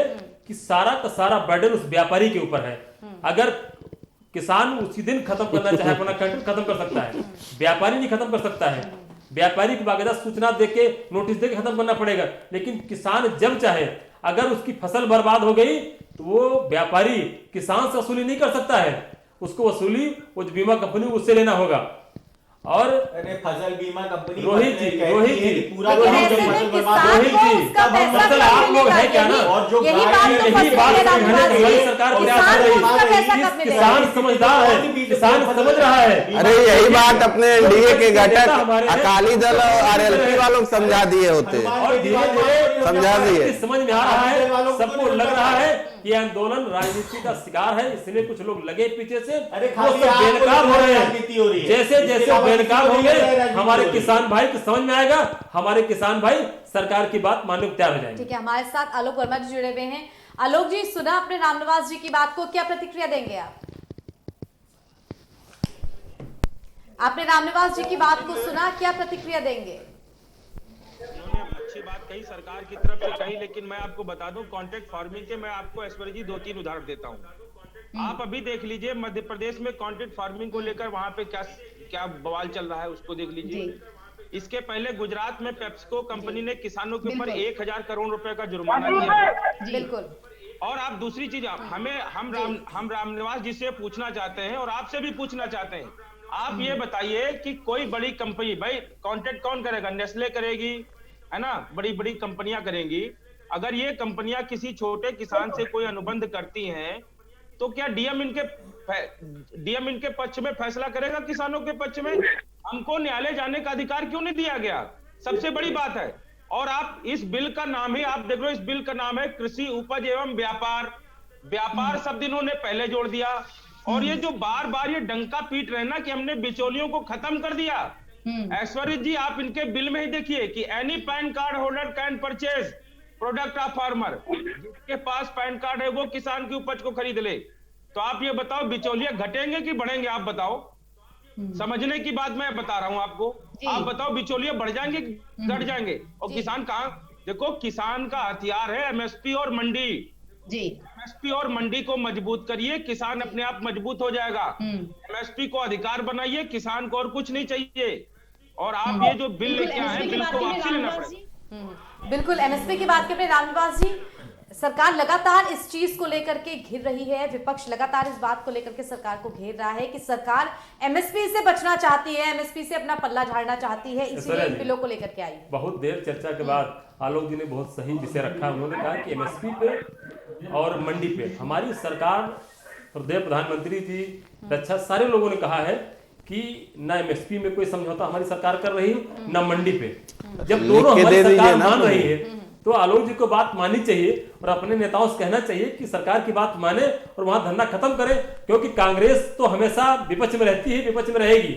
कि सारा का सारा बर्डन उस व्यापारी के ऊपर है। अगर किसान उसी दिन खत्म करना चाहे अपना कॉन्ट्रैक्ट खत्म कर सकता है, व्यापारी नहीं खत्म कर सकता है। व्यापारी को बाकायदा सूचना देके नोटिस देके खत्म करना पड़ेगा, लेकिन किसान जब चाहे अगर उसकी फसल बर्बाद हो गई तो वो व्यापारी किसान से वसूली नहीं कर सकता है, उसको वसूली वो बीमा कंपनी उससे लेना होगा। और अरे फसल बीमा कंपनी रोहित जी पूरा लेकिन ऐसे में किसान को उसका पैसा कब आप लोग है क्या ना, और जो यही गाय बात तो यही फंस बात रही है रामनिवास जी। हमारी सरकार प्रयास कर रही किसान को उसका पैसा है। कब मिलेगा? किसान समझदार है, किसान समझ रहा है। अरे यही बात अपने एनडीए के घटक अकाली दल और आरएलपी वालों को समझा दिए होते, और धीरे धीरे समझा दिए। समझ में आ रहा है, सबको लग रहा है कि आंदोलन राजनीति का शिकार है, इसलिए कुछ लोग लगे पीछे से, अरे वो सब बेनकाब हो रहे राजनीति हो रही हैं। है। जैसे जैसे बेनकाब होंगे हमारे होगी। किसान भाई को समझ में आएगा, हमारे किसान भाई सरकार की बात मानने को तैयार हो जाएंगे। ठीक है, हमारे साथ आलोक वर्मा जी जुड़े हुए हैं। आलोक जी, सुना अपने रामनिवास जी की बात को, क्या प्रतिक्रिया देंगे आप? आपने रामनिवास जी की बात को सुना, क्या प्रतिक्रिया देंगे? उन्होंने अच्छी बात कही, सरकार की तरफ से कही, लेकिन मैं आपको बता दूं कॉन्ट्रैक्ट फार्मिंग के मैं आपको ऐश्वर्य जी 2-3 उदाहरण देता हूं। आप अभी देख लीजिए मध्य प्रदेश में कॉन्ट्रैक्ट फार्मिंग को लेकर वहां पे क्या बवाल चल रहा है, उसको देख लीजिए। इसके पहले गुजरात में पेप्सिको कंपनी ने किसानों के ऊपर 1000 करोड़ रुपए का जुर्माना किया। बिल्कुल। और आप दूसरी चीज हम रामनिवास जी से पूछना चाहते हैं और आपसे भी पूछना चाहते हैं, आप ये बताइए कि कोई बड़ी कंपनी, भाई कॉन्ट्रैक्ट कौन करेगा? नेस्ले करेगी, है ना, बड़ी बड़ी कंपनियां करेंगी। अगर ये कंपनियां किसी छोटे किसान से कोई अनुबंध करती हैं तो क्या डीएम इनके पक्ष में फैसला करेगा? किसानों के पक्ष में? हमको न्यायालय जाने का अधिकार क्यों नहीं दिया गया? सबसे बड़ी बात है। और आप इस बिल का नाम ही आप देख लो, इस बिल का नाम है कृषि उपज एवं व्यापार शब्द इन्होंने पहले जोड़ दिया। और ये जो बार बार ये डंका पीट रहे हैं ना कि हमने बिचौलियों को खत्म कर दिया, ऐश्वर्य जी आप इनके बिल में ही देखिए कि any pan card holder can purchase product of farmer, जिसके पास पैन कार्ड है वो किसान की उपज को खरीद ले। तो आप ये बताओ बिचौलिए घटेंगे कि बढ़ेंगे? आप बताओ, समझने की बात मैं बता रहा हूं आपको। आप बताओ बिचौलिए बढ़ जाएंगे घट जाएंगे? और किसान कहां? देखो किसान का हथियार है एमएसपी और मंडी जी। एमएसपी और मंडी को मजबूत करिए, किसान अपने आप मजबूत हो जाएगा। एमएसपी को अधिकार बनाइए, किसान को और कुछ नहीं चाहिए। और आप ये जो बिल लेके आए हैं, बिल को वापसी लेना पड़ेगा। बिल्कुल, एमएसपी की बात करें रामनिवास जी, सरकार लगातार इस चीज को लेकर के घिर रही है, विपक्ष लगातार इस बात को लेकर के सरकार को घेर रहा है कि सरकार एमएसपी से बचना चाहती है, एमएसपी से अपना पल्ला झाड़ना चाहती है, इसीलिए इन बिलों को लेकर के आई है। बहुत देर चर्चा के बाद आलोक जी ने बहुत सही विषय रखा। उन्होंने कहा कि एमएसपी पे और मंडी पे हमारी सरकार, प्रदेश प्रधानमंत्री जी, रक्षा, सारे लोगों ने कहा है कि न एमएसपी में कोई समझौता हमारी सरकार कर रही है, न मंडी पे। जब दोनों हमारी सरकार मान रही है तो आलोक जी को बात माननी चाहिए और अपने नेताओं से कहना चाहिए कि सरकार की बात माने और वहां धरना खत्म करें, क्योंकि कांग्रेस तो हमेशा विपक्ष में रहती है, विपक्ष में रहेगी,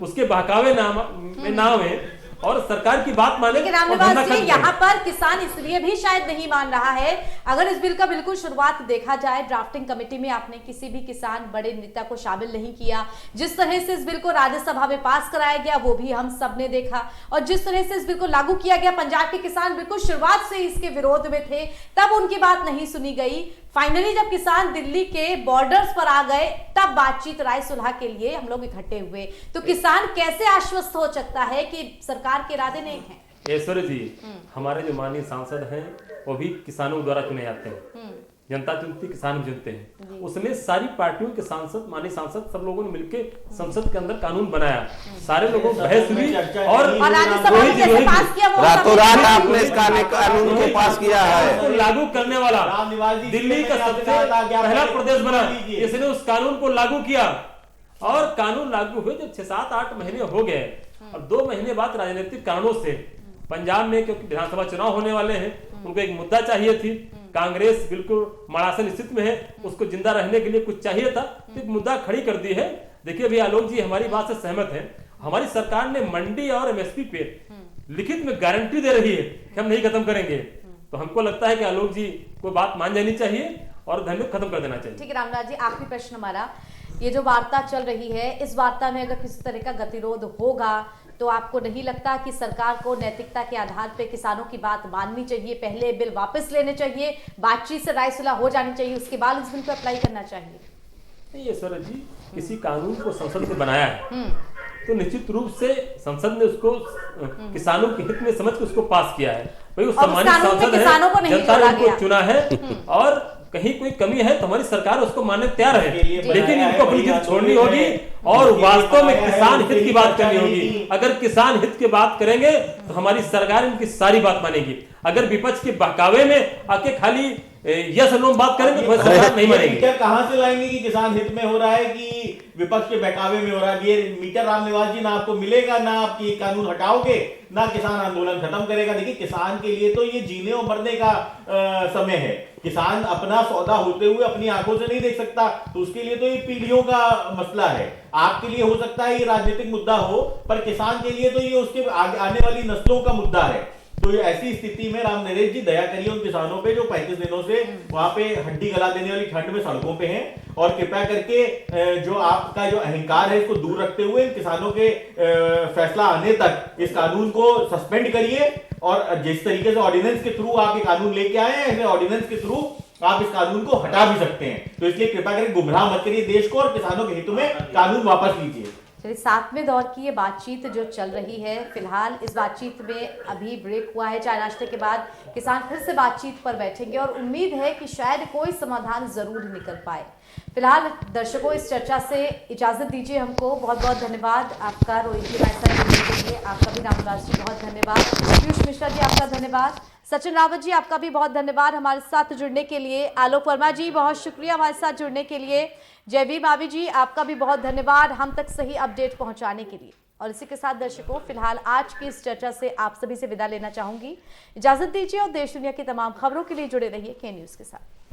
उसके बहकावे नाम है, और सरकार की बात माने। लेकिन रामनिवास जी, यहाँ पर किसान इसलिए भी शायद नहीं मान रहा है, अगर इस बिल का बिल्कुल शुरुआत देखा जाए, ड्राफ्टिंग कमेटी में आपने किसी भी किसान बड़े नेता को शामिल नहीं किया। जिस तरह से इस बिल को राज्यसभा में पास कराया गया वो भी हम सब ने देखा, और जिस तरह से इस बिल को लागू किया गया, पंजाब के किसान बिल्कुल शुरुआत से इसके विरोध में थे, तब उनकी बात नहीं सुनी गई। फाइनली जब किसान दिल्ली के बॉर्डर्स पर आ गए, तब बातचीत, राय सुलह के लिए हम लोग इकट्ठे हुए। तो किसान कैसे आश्वस्त हो सकता है कि सरकार के इरादे नहीं है? ऐश्वर्य जी, हमारे जो माननीय सांसद हैं वो भी किसानों द्वारा चुने जाते हैं, जनता चुनती, किसान चुनते हैं। उसमें सारी पार्टियों के सांसद, माननीय सांसद, सब लोगों ने मिलकर संसद के अंदर कानून बनाया, सारे लोगों बहस हुई और रातों रात आपने इस कानून को पास किया है। लागू करने वाला दिल्ली का सबसे पहला प्रदेश बना, इसने उस कानून को लागू किया। और कानून लागू हुए जब 6-7-8 महीने हो गए, और 2 महीने बाद राजनीतिक कारणों से पंजाब में, क्योंकि विधानसभा चुनाव होने वाले हैं, उनको एक मुद्दा चाहिए थी, कांग्रेस बिल्कुल मरासन स्थिति में है, उसको जिंदा रहने के लिए कुछ चाहिए था, तो एक मुद्दा खड़ी कर दी है। देखिए भैया आलोक जी हमारी बात से सहमत है। हमारी सरकार ने मंडी और एमएसपी पे लिखित में गारंटी दे रही है कि हम नहीं खत्म करेंगे, तो हमको लगता है कि आलोक जी को बात मान जानी चाहिए और धन्यवाद खत्म कर देना चाहिए। ठीक है रामराज जी, आखिरी प्रश्न हमारा, ये जो वार्ता चल रही है, इस वार्ता में अगर किसी तरह का गतिरोध होगा तो आपको नहीं लगता कि सरकार को नैतिकता के आधार पर किसानों की बात माननी चाहिए, पहले बिल वापस लेने चाहिए, बातचीत से राय सुलह हो जानी चाहिए, उसके बाद इस बिल को अप्लाई करना चाहिए? नहीं ऐश्वर्या जी, किसी कानून को संसद ने बनाया है तो निश्चित रूप से संसद ने उसको किसानों के हित में समझ के उसको पास किया है। भाई वो सम्मानित सांसद है, जनता ने उनको चुना है और कहीं कोई कमी है तो हमारी सरकार उसको मानने तैयार है, लेकिन इनको अपनी जिद छोड़नी होगी और वास्तव में किसान हित की बात करनी होगी। अगर किसान हित की बात करेंगे तो हमारी सरकार इनकी सारी बात मानेगी। अगर विपक्ष के बहकावे में आके खाली यस नो बात करेंगे तो सरकार नहीं मानेगी। कहां से लाएंगे कि किसान हित में हो रहा है कि विपक्ष के बहकावे में हो रहा है? ये मीटर रामनिवास जी ना आपको मिलेगा, ना आप ये कानून हटाओगे, ना किसान आंदोलन खत्म करेगा। देखिए किसान के लिए तो ये जीने और मरने का समय है। किसान अपना सौदा होते हुए अपनी आंखों से नहीं देख सकता, तो उसके लिए तो ये पीढ़ियों का मसला है। आपके लिए हो सकता है ये राजनीतिक मुद्दा हो, पर किसान के लिए तो ये उसके आने वाली नस्लों का मुद्दा है। तो ये ऐसी स्थिति में राम नरेश जी दया करिए उन किसानों पे जो 35 दिनों से वहां पे हड्डी गला देने वाली ठंड में सड़कों पे हैं, और कृपया करके जो आपका जो अहंकार है इसको दूर रखते हुए इन किसानों के फैसला आने तक इस कानून को सस्पेंड करिए। और जिस तरीके से ऑर्डिनेंस के थ्रू आप ये कानून लेके आए हैं, ऐसे ऑर्डिनेंस के थ्रू आप इस कानून को हटा भी सकते हैं। तो इसलिए कृपया करके गुमराह मत करिए देश को और किसानों के हित में कानून वापस लीजिए। चलिए, 7वें दौर की ये बातचीत जो चल रही है, फिलहाल इस बातचीत में अभी ब्रेक हुआ है, चाय नाश्ते के बाद किसान फिर से बातचीत पर बैठेंगे और उम्मीद है कि शायद कोई समाधान जरूर निकल पाए। फिलहाल दर्शकों इस चर्चा से इजाजत दीजिए हमको। बहुत बहुत धन्यवाद आपका रोहित जी हमारे साथ जुड़ने के लिए, आपका भी रामनिवास जी बहुत धन्यवाद, पीयूष मिश्रा जी आपका धन्यवाद, सचिन रावत जी आपका भी बहुत धन्यवाद हमारे साथ जुड़ने के लिए, आलोक वर्मा जी बहुत शुक्रिया हमारे साथ जुड़ने के लिए, जयवीर मावी जी आपका भी बहुत धन्यवाद हम तक सही अपडेट पहुंचाने के लिए। और इसी के साथ दर्शकों फिलहाल आज की इस चर्चा से आप सभी से विदा लेना चाहूंगी। इजाजत दीजिए और देश दुनिया की तमाम खबरों के लिए जुड़े रहिए के न्यूज़ के साथ।